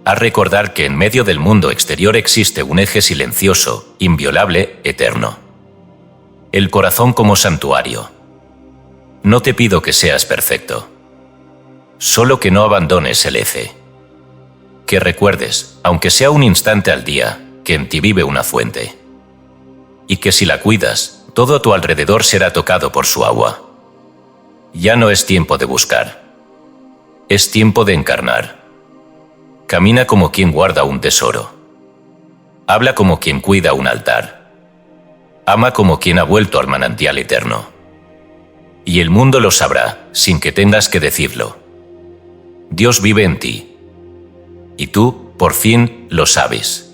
A recordar que en medio del mundo exterior existe un eje silencioso, inviolable, eterno. El corazón como santuario. No te pido que seas perfecto. Solo que no abandones el eje. Que recuerdes, aunque sea un instante al día, que en ti vive una fuente. Y que si la cuidas, todo a tu alrededor será tocado por su agua. Ya no es tiempo de buscar. Es tiempo de encarnar. Camina como quien guarda un tesoro. Habla como quien cuida un altar. Ama como quien ha vuelto al manantial eterno. Y el mundo lo sabrá, sin que tengas que decirlo. Dios vive en ti. Y tú, por fin, lo sabes.